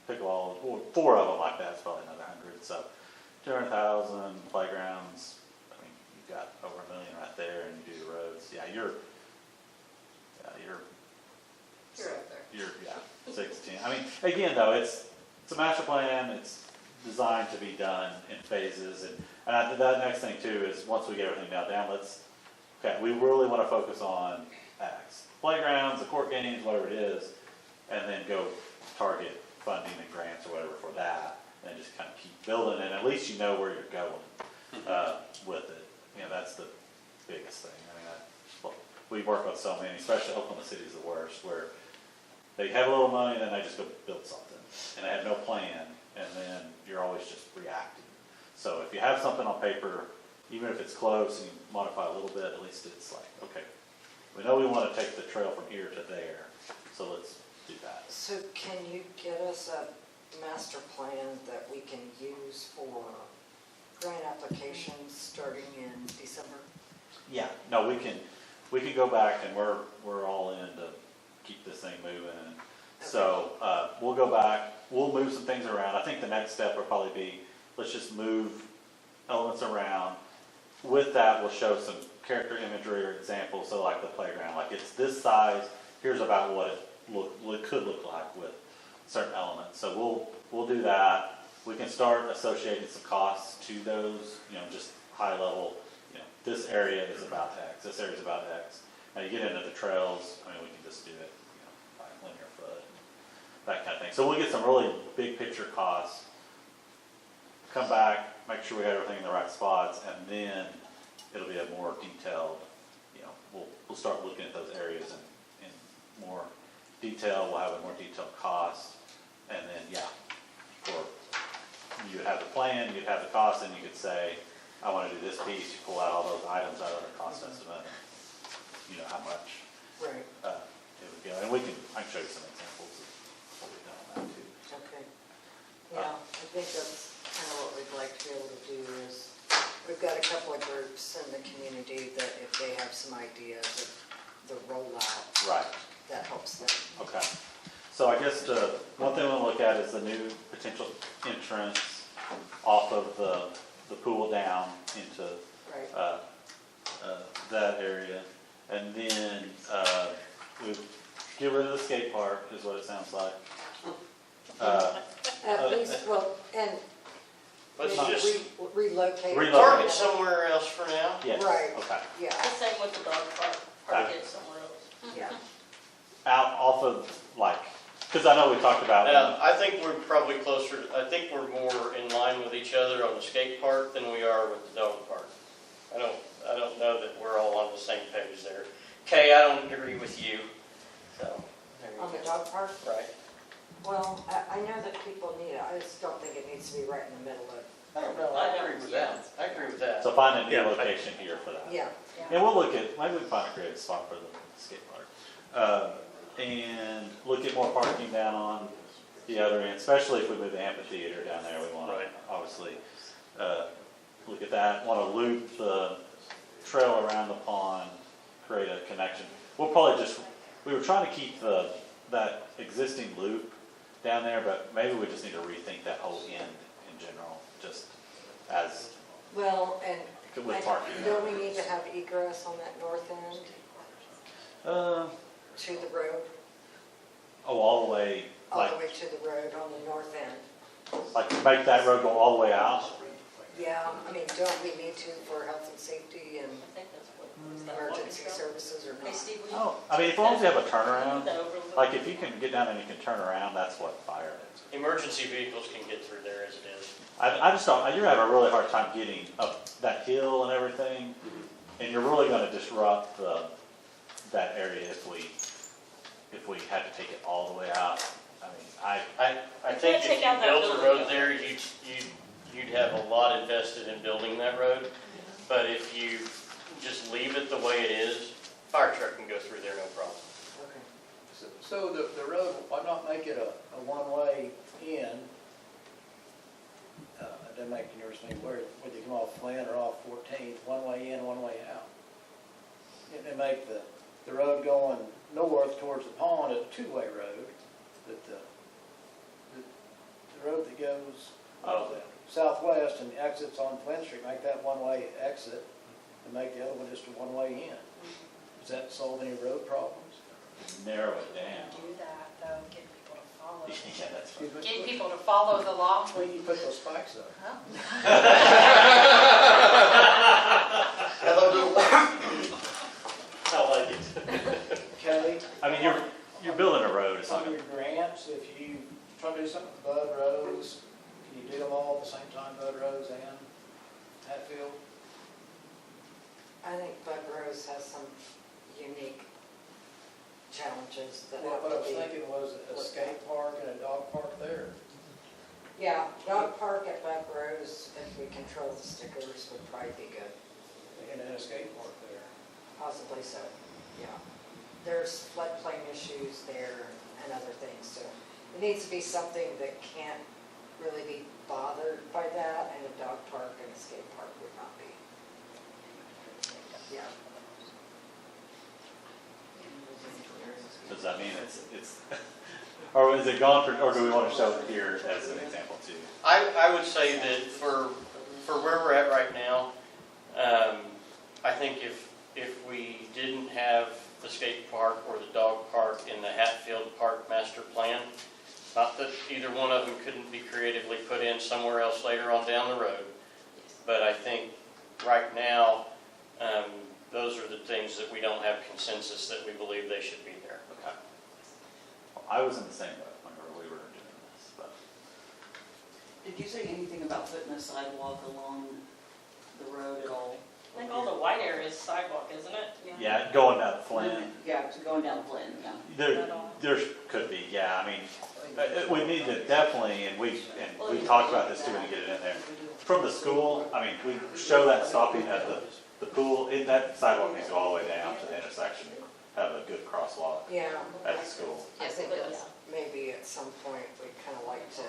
S8: pickleball, well, 4 of them like that's probably another 100, so 200,000, playgrounds, I mean, you've got over $1 million right there, and you do the roads, yeah, you're
S10: You're up there.
S8: yeah, 6 to 10. I mean, again, though, it's a master plan, it's designed to be done in phases, and I think that next thing too is, once we get everything nailed down, we really want to focus on X. Playgrounds, the court games, whatever it is, and then go target funding and grants or whatever for that, and just kind of keep building, and at least you know where you're going with it. You know, that's the biggest thing. I mean, we work with so many, especially Oklahoma City is the worst, where they have a little money, then they just go build something, and they have no plan, and then you're always just reacting. So if you have something on paper, even if it's close and you modify a little bit, at least it's like, okay, we know we want to take the trail from here to there, so let's do that.
S12: So can you get us a master plan that we can use for grant applications starting in December?
S8: Yeah, no, we can go back, and we're all in to keep this thing moving. So we'll go back, we'll move some things around. I think the next step will probably be, let's just move elements around. With that, we'll show some character imagery or examples, so like the playground, like it's this size, here's about what it could look like with certain elements. So we'll do that. We can start associating some costs to those, you know, just high level, you know, this area is about X, this area is about X. Now you get into the trails, I mean, we can just do it, you know, by linear foot, that kind of thing. So we'll get some really big picture costs, come back, make sure we have everything in the right spots, and then it'll be a more detailed, you know, we'll start looking at those areas in more detail. We'll have a more detailed cost, and then, yeah, you would have the plan, you'd have the cost, and you could say, I want to do this piece, you pull out all those items out of the cost estimate, and you know how much
S12: Right.
S8: it would go. And I can show you some examples of what we've done on that too.
S12: Okay. Yeah, I think that's kind of what we'd like to be able to do is, we've got a couple of groups in the community that if they have some ideas of the rollout,
S8: Right.
S12: that helps them.
S8: Okay. So I guess the one thing we'll look at is the new potential entrance off of the pool down into
S12: Right.
S8: that area. And then we get rid of the skate park is what it sounds like.
S12: At least, well, and
S14: Let's
S12: maybe
S14: just
S12: relocate.
S8: Relocate.
S14: target somewhere else for now.
S8: Yes.
S12: Right.
S8: Okay.
S12: Yeah,
S4: The same with the dog park, park it somewhere else.
S12: yeah.
S8: Out off of like, because I know we talked about.
S14: I think we're probably closer, I think we're more in line with each other on the skate park than we are with the dog park. I don't know that we're all on the same page there. Kay, I don't agree with you, so. there you
S12: On the
S14: go.
S12: dog park?
S14: Right.
S12: Well, I know that people need it, I just don't think it needs to be right in the middle of,
S14: I don't know, I agree with that. I agree with that.
S8: So find a new
S7: Yeah.
S8: location here for that.
S12: yeah.
S8: And we'll look at, maybe we can find a creative spot for the skate park. And look at more parking down on the other end, especially if we move the amphitheater down there. We want to obviously look at that. Want to loop the trail around the pond, create a connection. We'll probably we were trying to keep that existing loop down there, but maybe we just need to rethink that whole end in general, just as
S12: Well, and
S8: with parking.
S12: don't we need to have egress on that north end to the road?
S8: All the way,
S12: All
S8: like
S12: the way to the road on the north end?
S8: Like make that road go all the way out?
S12: Yeah, I mean, don't we need to for health and safety and?
S4: I think that's what
S12: emergency services or
S10: Hey,
S12: not.
S10: Steve, will you?
S8: Oh, I mean, as long as you have a turnaround,
S4: That overlook.
S8: like if you can get down and you can turn around, that's what fire is.
S5: Emergency vehicles can get through there as it is.
S8: I just don't, you're having a really hard time getting up that hill and everything, and you're really gonna disrupt that area if we had to take it all the way out. I mean,
S5: I
S4: You
S5: think
S4: can't take
S5: if you
S4: out that
S5: built a
S4: building,
S5: road
S4: though.
S5: there, you'd have a lot invested in building that road. But if you just leave it the way it is, fire truck can go through there, no problem.
S12: Okay.
S15: So the road, why not make it a one-way in? It doesn't make any difference to me whether you come off Flynn or off 14th, one way in, one way out. And make the road going north towards the pond a two-way road, that the road that goes southwest and exits on Flynn Street, make that one-way exit, and make the other one just a one-way in. Does that solve any road problems?
S8: narrow it down.
S11: Do that, though, get people to follow.
S8: Yeah, that's right.
S11: Get people to follow the law.
S15: Where do you put those spikes up?
S5: I like it.
S15: Kelly?
S8: I mean, you're building a road, it's not
S15: On
S8: gonna,
S15: your grants, if you try to do something with Bud Rose, can you do them all at the same time, Bud Rose and Hatfield?
S12: I think Bud Rose has some unique challenges that
S15: Well,
S12: have
S15: what I
S12: to
S15: was
S12: be.
S15: thinking was a skate park and a dog park there.
S12: Yeah, dog park at Bud Rose, if we control the stickers, would probably be good.
S15: And a skate park there.
S12: Possibly so, yeah. There's floodplain issues there and other things, so it needs to be something that can't really be bothered by that, and a dog park and a skate park would not be. Yeah.
S8: does that mean it's, or is it gone for, or do we want to show it here as an example too?
S5: I would say that for where we're at right now, I think if we didn't have the skate park or the dog park in the Hatfield Park Master Plan, not that either one of them couldn't be creatively put in somewhere else later on down the road, but I think right now, those are the things that we don't have consensus that we believe they should be there.
S8: Okay. Well, I was in the same boat whenever we were doing this, but.
S9: Did you say anything about putting a sidewalk along the road at all?
S4: I think all the white area is sidewalk, isn't it?
S8: Yeah, going down Flynn,
S9: Yeah, it's going down Flynn, yeah.
S8: there could be, yeah, I mean, we need to definitely, and we talked about this too, when you get it in there. From the school, I mean, we show that stopping at the pool, that sidewalk needs to go all the way down to the intersection, have a good crosswalk
S12: Yeah.
S8: at the school.
S12: I think maybe at some point, we'd kind of like to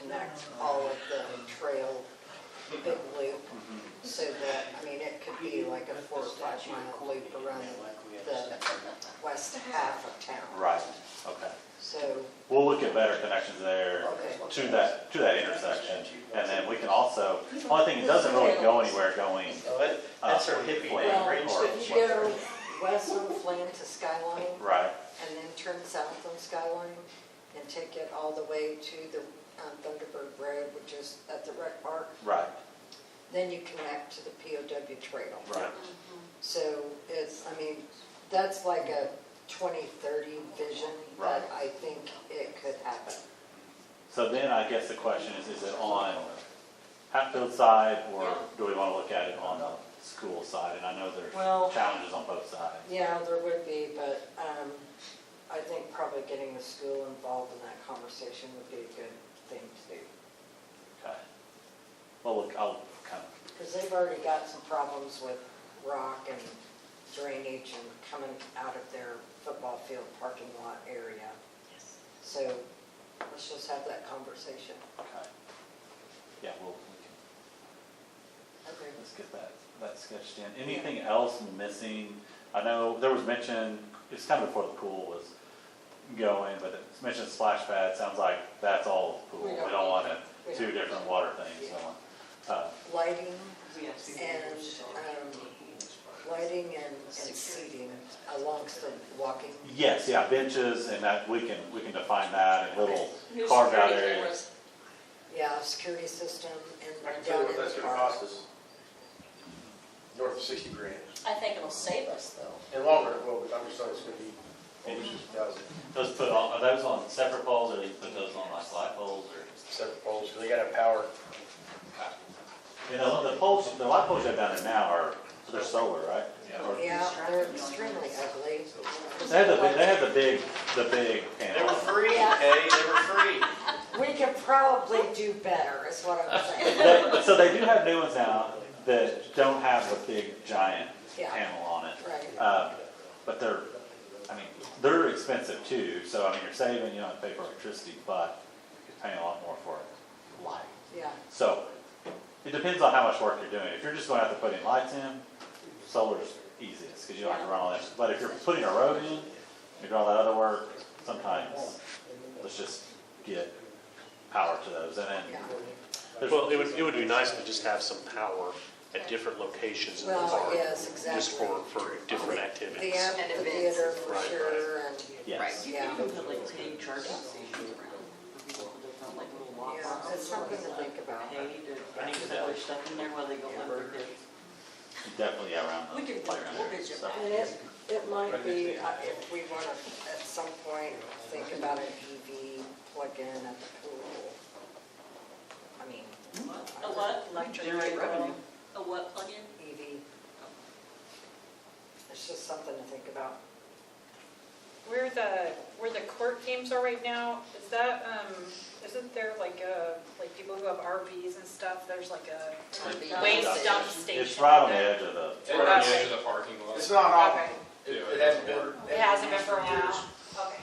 S12: connect all of the trail big loop, so that, I mean, it could be like a 4 or 5 mile loop around the west half of town.
S8: Right, okay.
S12: So,
S8: We'll look at better connections there
S12: okay.
S8: to that intersection, and then we can also, only thing, it doesn't really go anywhere going
S5: That's our hippie
S8: Flynn
S5: green
S8: or-
S12: If you go west on Flynn to Skyline,
S8: Right,
S12: and then turn south on Skyline, and take it all the way to the Thunderbird Road, which is at the rec park,
S8: right,
S12: then you connect to the POW trail.
S8: right.
S12: So it's, I mean, that's like a 2030 vision, but I think it could happen.
S8: So then I guess the question is it on Hatfield side, or do we want to look at it on the school side? And I know
S12: Well-
S8: there's challenges on both sides.
S12: Yeah, there would be, but I think probably getting the school involved in that conversation would be a good thing to do.
S8: Okay. Well, look, I'll kind of,
S12: Because they've already got some problems with rock and drainage and coming out of their football field parking lot area. So let's just have that conversation.
S8: okay. Yeah,
S12: Okay.
S8: let's get that sketched in. Anything else missing? I know there was mention, it's kind of before the pool was going, but it's mentioned splash pad. Sounds like that's all pool. We don't want it, two different water things going.
S12: Lighting and, lighting and seating alongst the walking.
S8: Yes, yeah, benches, and that we can define that, and little
S4: New
S8: carved out
S4: security
S8: areas.
S4: cameras.
S12: Yeah, security system
S13: I can
S12: and
S13: tell you
S12: down
S13: what
S12: in
S13: that's
S12: the
S13: gonna
S12: park.
S13: cost us. north of 60 grand.
S4: I think it'll save us though.
S13: And longer, it will, but I'm just saying it's gonna be over 60,000.
S8: Those put on, are those on separate poles, or do you put those on like light poles, or?
S13: Separate poles, because they gotta have power.
S8: You know, the poles, the light poles you have down there now are, they're solar, right? Or-
S12: Yeah, they're extremely ugly.
S8: They have the big
S5: They
S8: panel.
S5: were free, okay, they were free.
S12: We could probably do better, is what I'm saying.
S8: So they do have new ones now that don't have the big giant
S12: Yeah.
S8: panel on it.
S12: Right.
S8: But they're expensive too, so I mean, you're saving, you don't have to pay for electricity, but you're paying a lot more for light.
S12: Yeah.
S8: So it depends on how much work you're doing. If you're just going to have to put in lights in, solar's easiest, because you don't have to run all that. But if you're putting a road in, you do all that other work, sometimes let's just get power to those. And then
S7: Well, it would be nice to just have some power at different locations in the
S12: Well,
S7: park.
S12: yes,
S7: Just
S12: exactly.
S7: for different
S12: The
S7: activities.
S12: amphitheater for
S7: Right,
S12: sure, and,
S8: yes.
S9: You can put like paid charging stations around, for people to different like little walk
S12: yeah,
S9: around.
S12: it's something to think about.
S9: Paid to put their stuff in there while they go over it.
S8: Definitely around the
S9: We can
S8: playground
S9: we'll
S8: area.
S9: visit
S8: So.
S12: And it might be, if we want to, at some point, think about an EV plug-in at the pool. I mean,
S4: A what?
S11: Electric
S9: Generate
S11: vehicle.
S9: revenue.
S4: A what plug-in?
S12: EV. It's just something to think about.
S11: Where the court games are right now, is that, isn't there like people who have RVs and stuff, there's like a waste dump station?
S8: It's right on the
S11: there?
S8: edge of the.
S3: It's right on the edge of the parking lot.
S13: It's not on,
S11: Okay,
S13: it hasn't been.
S11: it hasn't been for a while, okay.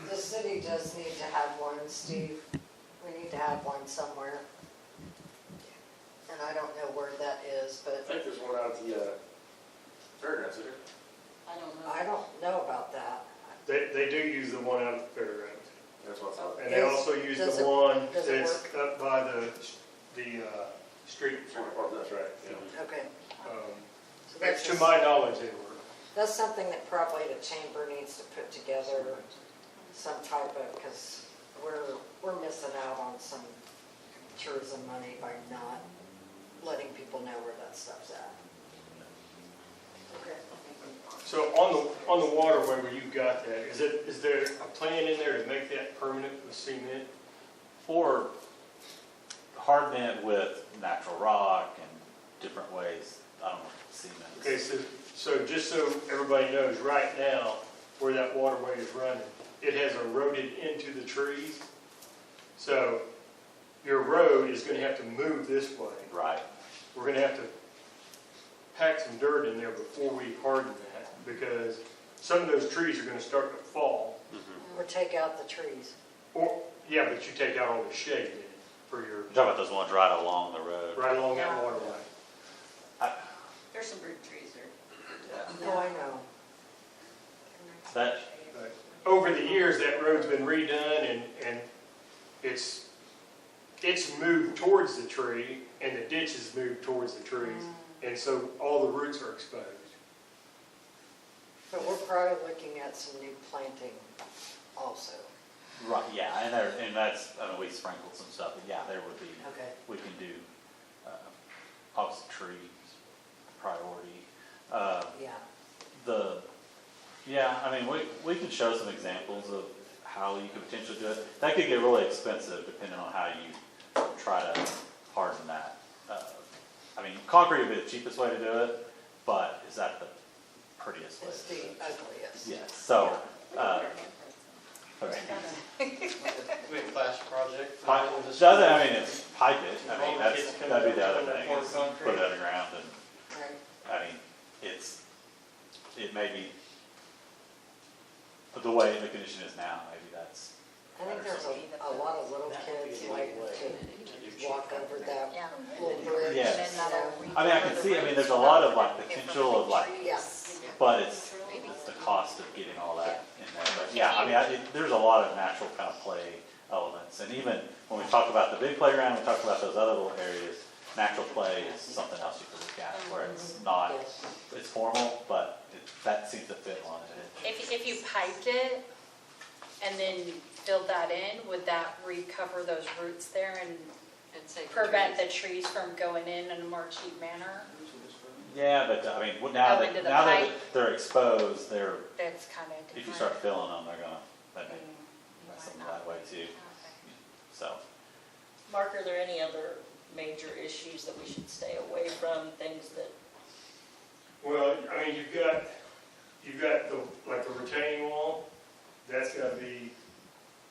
S12: The city does need to have one, Steve. We need to have one somewhere. And I don't know where that is,
S13: I
S12: but
S13: think there's one out at the fairgrounds, isn't there?
S4: I don't know.
S12: I don't know about that.
S14: They do use the one out at the fairgrounds.
S13: That's what I thought.
S14: And they also use
S12: Does
S14: the
S12: it-
S14: one
S12: does it
S14: that's up by the street.
S13: Oh, that's right, yeah.
S12: Okay.
S14: Um,
S12: So that's
S14: To
S12: just-
S14: my knowledge, they were.
S12: That's something that probably the chamber needs to put together, some type of, because we're missing out on some tourism money by not letting people know where that stuff's at. Okay.
S14: So on the waterway where you've got that, is there a plan in there to make that permanent with cement?
S8: Or harden it with natural rock and different ways. I don't know, cement.
S14: Okay, so just so everybody knows, right now, where that waterway is running, it has eroded into the trees. So your road is gonna have to move this way.
S8: Right.
S14: We're gonna have to pack some dirt in there before we harden that, because some of those trees are gonna start to fall.
S12: Or take out the trees.
S14: Or, yeah, but you take out all the shade in it for your,
S8: You're talking about those ones right along the road.
S14: right along that waterway.
S4: There's some big trees there.
S12: Oh, I know.
S8: That,
S14: But over the years, that road's been redone and it's moved towards the tree and the ditch has moved towards the trees. And so all the roots are exposed.
S12: But we're probably looking at some new planting also.
S8: right, yeah, and that's, I mean, we sprinkled some stuff, but yeah, there would be,
S12: Okay.
S8: we can do, obviously trees, priority.
S12: Yeah.
S8: Yeah, I mean, we can show some examples of how you could potentially do it. That could get really expensive depending on how you try to harden that. I mean, concrete would be the cheapest way to do it, but is that the prettiest way
S12: It's
S8: to do
S12: the
S8: it?
S12: ugliest.
S8: Yes, so, okay.
S6: Big flash project. for
S8: Pipe,
S6: people just-
S8: the other, I mean, it's pipe it, I mean, that'd be the other thing, is put it underground and,
S12: Right.
S8: I mean, it may be, the way the condition is now, maybe that's.
S12: I think there's a lot of little kids like to walk over that
S11: Yeah.
S12: little bridge.
S8: Yes.
S12: You know.
S8: I mean, I can see, I mean, there's a lot of like potential of like,
S12: Yes.
S8: but it's the cost of getting all that in there. But yeah, I mean, there's a lot of natural kind of play elements. And even when we talk about the big playground, we talk about those other little areas, natural play is something else you can look at where it's not, it's formal, but that seems to fit on it.
S11: If you piped it and then filled that in, would that recover those roots there and
S10: Say
S11: prevent the trees from going in a more cheap manner.
S8: Yeah, but I mean, now
S11: Go into the
S8: that
S11: pipe.
S8: they're exposed,
S11: That's kind of different.
S8: if you start filling them, they're gonna, that may
S11: Mm,
S8: mess them
S11: might
S8: that
S11: not.
S8: way too,
S11: Okay.
S8: so.
S4: Mark, are there any other major issues that we should stay away from, things that,
S14: Well, I mean, you've got the, like the retaining wall, that's gotta be,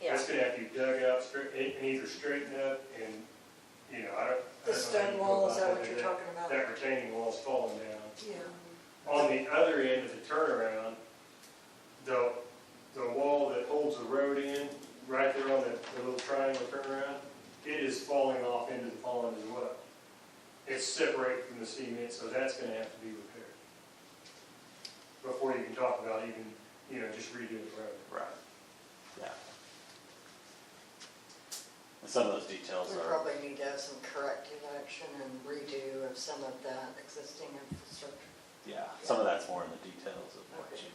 S4: yeah,
S14: that's gonna have to be dug up, and either straightened up, and, I don't. I
S12: The
S14: don't know how
S12: stone
S14: you go
S12: wall, is
S14: about
S12: that what you're talking about?
S14: That retaining wall's falling down.
S12: Yeah.
S14: On the other end of the turnaround, the wall that holds the road in, right there on the little triangle turnaround, it is falling off into the pond as well. It's separated from the cement, so that's gonna have to be repaired. Before you can talk about even, just redoing the road.
S8: Right. Yeah. And some of those details
S12: We
S8: are,
S12: probably need to have some corrective action and redo of some of that existing infrastructure.
S8: yeah, some of that's more in the details of what
S12: Okay.
S8: you.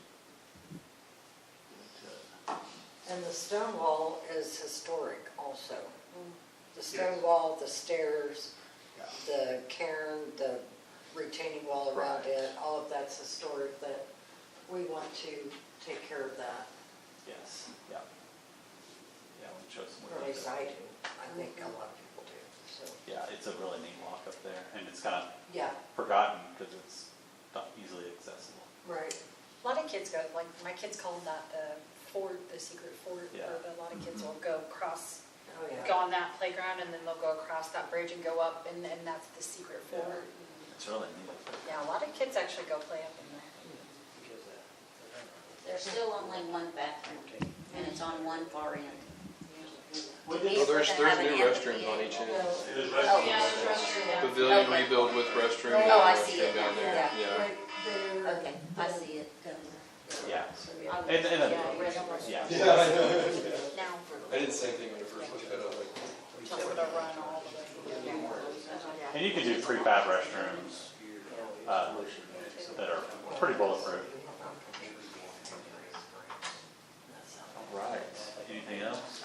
S12: And the stone wall is historic also.
S4: Mm.
S12: The stone
S14: Yes.
S12: wall, the stairs,
S8: Yeah.
S12: the cairn, the retaining wall around
S8: Right.
S12: it, all of that's historic, that we want to take care of that.
S8: Yes, yeah. Yeah, we chose some
S12: Or
S8: more
S12: at least
S8: detail.
S12: I do. I think a lot of people do, so.
S8: Yeah, it's a really neat walk up there, and it's kind of
S12: Yeah,
S8: forgotten because it's not easily accessible.
S12: right.
S11: A lot of kids go, like, my kids call that the fort, the secret fort,
S8: Yeah.
S11: where a lot of kids will go across,
S12: Oh, yeah.
S11: go on that playground, and then they'll go across that bridge and go up, and that's the secret
S8: Yeah.
S11: fort.
S8: It's really neat.
S11: Yeah, a lot of kids actually go play up in there.
S2: There's still only one bathroom, and it's on one far end.
S3: Well, there's new restrooms on each end.
S2: Oh, yeah.
S3: Pavilion
S2: Okay.
S3: rebuild with restroom.
S2: Oh, I see
S3: restroom
S2: it
S3: down
S2: now,
S3: there.
S2: yeah.
S3: Yeah.
S12: Right there.
S2: Okay, I see it.
S8: Yeah.
S2: I
S8: And,
S2: yeah,
S8: and,
S2: red one.
S8: yeah.
S11: Now,
S3: I did the same thing when I first looked at it. I was like,
S11: tell them to run all the way.
S8: And you can do prefab restrooms, that are pretty bulletproof. Right, anything else?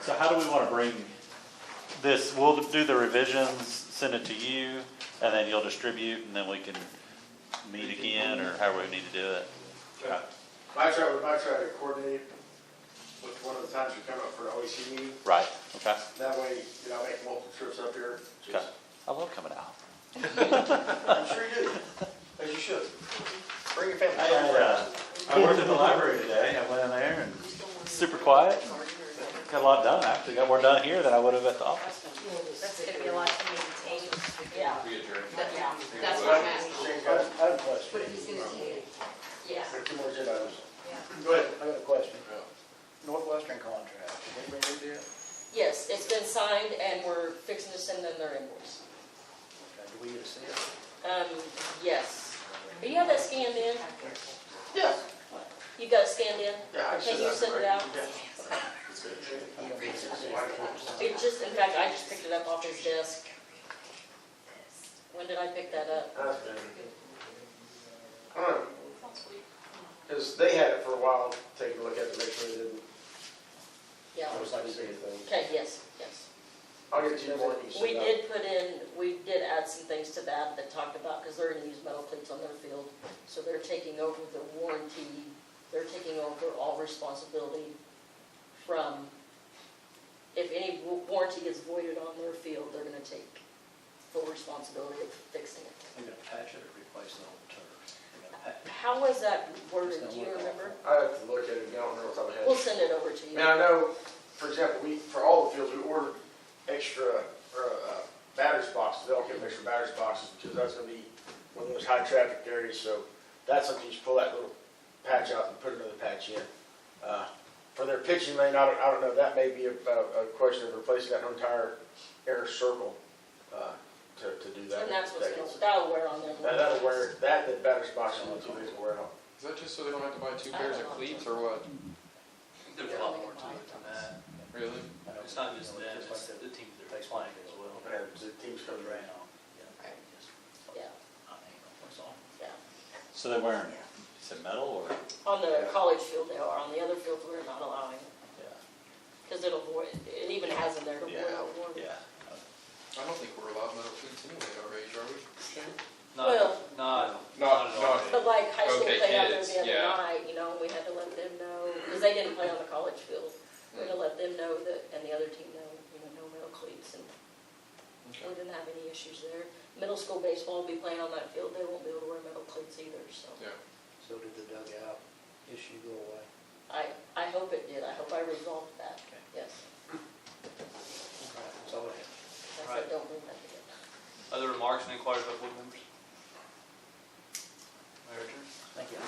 S8: So how do we want to bring this, we'll do the revisions, send it to you, and then you'll distribute, and then we can meet again, or however we need to do it. Okay.
S13: I try to coordinate with one of the times you come up for an OEC meeting.
S8: Right, okay,
S13: That way, I'll make multiple trips up here.
S8: okay. I love coming out.
S13: I'm sure you do, as you should. Bring your family.
S8: I worked at the library today, I went in there and super quiet, got a lot done, actually, got more done here than I would have at the office.
S11: That's gonna be a lot to maintain.
S4: yeah,
S3: we adjourned.
S2: That's what I'm asking.
S15: I have a question.
S2: But he's gonna see it.
S4: yeah.
S13: Two more agenda items.
S14: Go ahead.
S15: I got a question. Northwestern contract, did they renew that?
S4: Yes, it's been signed and we're fixing to send them their invoice.
S15: Okay, do we get to see it?
S4: Yes. Do you have that scanned in?
S13: Yeah.
S4: You got it scanned in?
S13: Yeah, I
S4: Can
S13: should
S4: you
S13: have,
S4: send it
S13: right?
S4: out?
S13: Yeah.
S15: I'm gonna get to see it.
S4: It just, in fact, I just picked it up off his desk. When did I pick that up?
S13: That's been, I don't know, because they had it for a while, taking a look at it, make sure they didn't,
S4: Yeah.
S13: I was like, see anything.
S4: Okay, yes, yes.
S13: I'll get to you more. You can
S4: We
S13: send it
S4: did put in, we did add some things to that talked about, because they're gonna use metal cleats on their field. So they're taking over the warranty, they're taking over all responsibility from, if any warranty gets voided on their field, they're gonna take full responsibility of fixing it.
S15: They're gonna patch it or replace the whole turf? They're gonna patch it.
S4: How was that worded, do you remember?
S13: out. I have to look at it, I don't know off the top of my head.
S4: We'll send it over to
S13: I
S4: you.
S13: mean, I know, for example, for all the fields, we ordered extra, batteries boxes, they all came with extra batteries boxes, because that's gonna be one of those high traffic areas, so that's something you just pull that little patch out and put another patch in. For their pitching lane, I don't know, that may be a question of replacing that entire inner circle, to do that.
S4: And that's what's gonna, that'll wear on them.
S13: That'll wear, the batteries box will be too big to wear out.
S3: Is that just so they don't have to buy two pairs of cleats or what?
S1: There's a lot more to it than that.
S3: Really?
S1: It's not just them, it's the teams that are playing as well.
S13: And the teams come around.
S4: Yeah. Yeah.
S8: So they're wearing Is it metal or?
S4: On the college field they are, on the other fields we're not allowing,
S8: Yeah.
S4: because it'll void, it even has in there to void
S8: Yeah.
S4: out warranty.
S8: Yeah.
S3: I don't think we're allowed metal cleats anyway at our age, are we?
S4: Well-
S1: Not
S3: Not,
S4: But like high school
S3: Okay,
S4: played out there
S3: kids,
S4: the other
S3: yeah.
S4: night, you know, we had to let them know, because they didn't play on the college field. We had to let them know that, and the other team know, no metal cleats, and we didn't have any issues there. Middle school baseball will be playing on that field, they won't be able to wear metal cleats either, so.
S3: Yeah.
S15: So did the dugout issue go away?
S4: I hope it did, I hope I resolved that,
S15: Okay.
S4: yes.
S15: That's all I have.
S4: That's why
S1: Right.
S4: don't bring that again.
S1: other remarks and inquiries by board members? Mayor Adjourn.
S15: Thank you.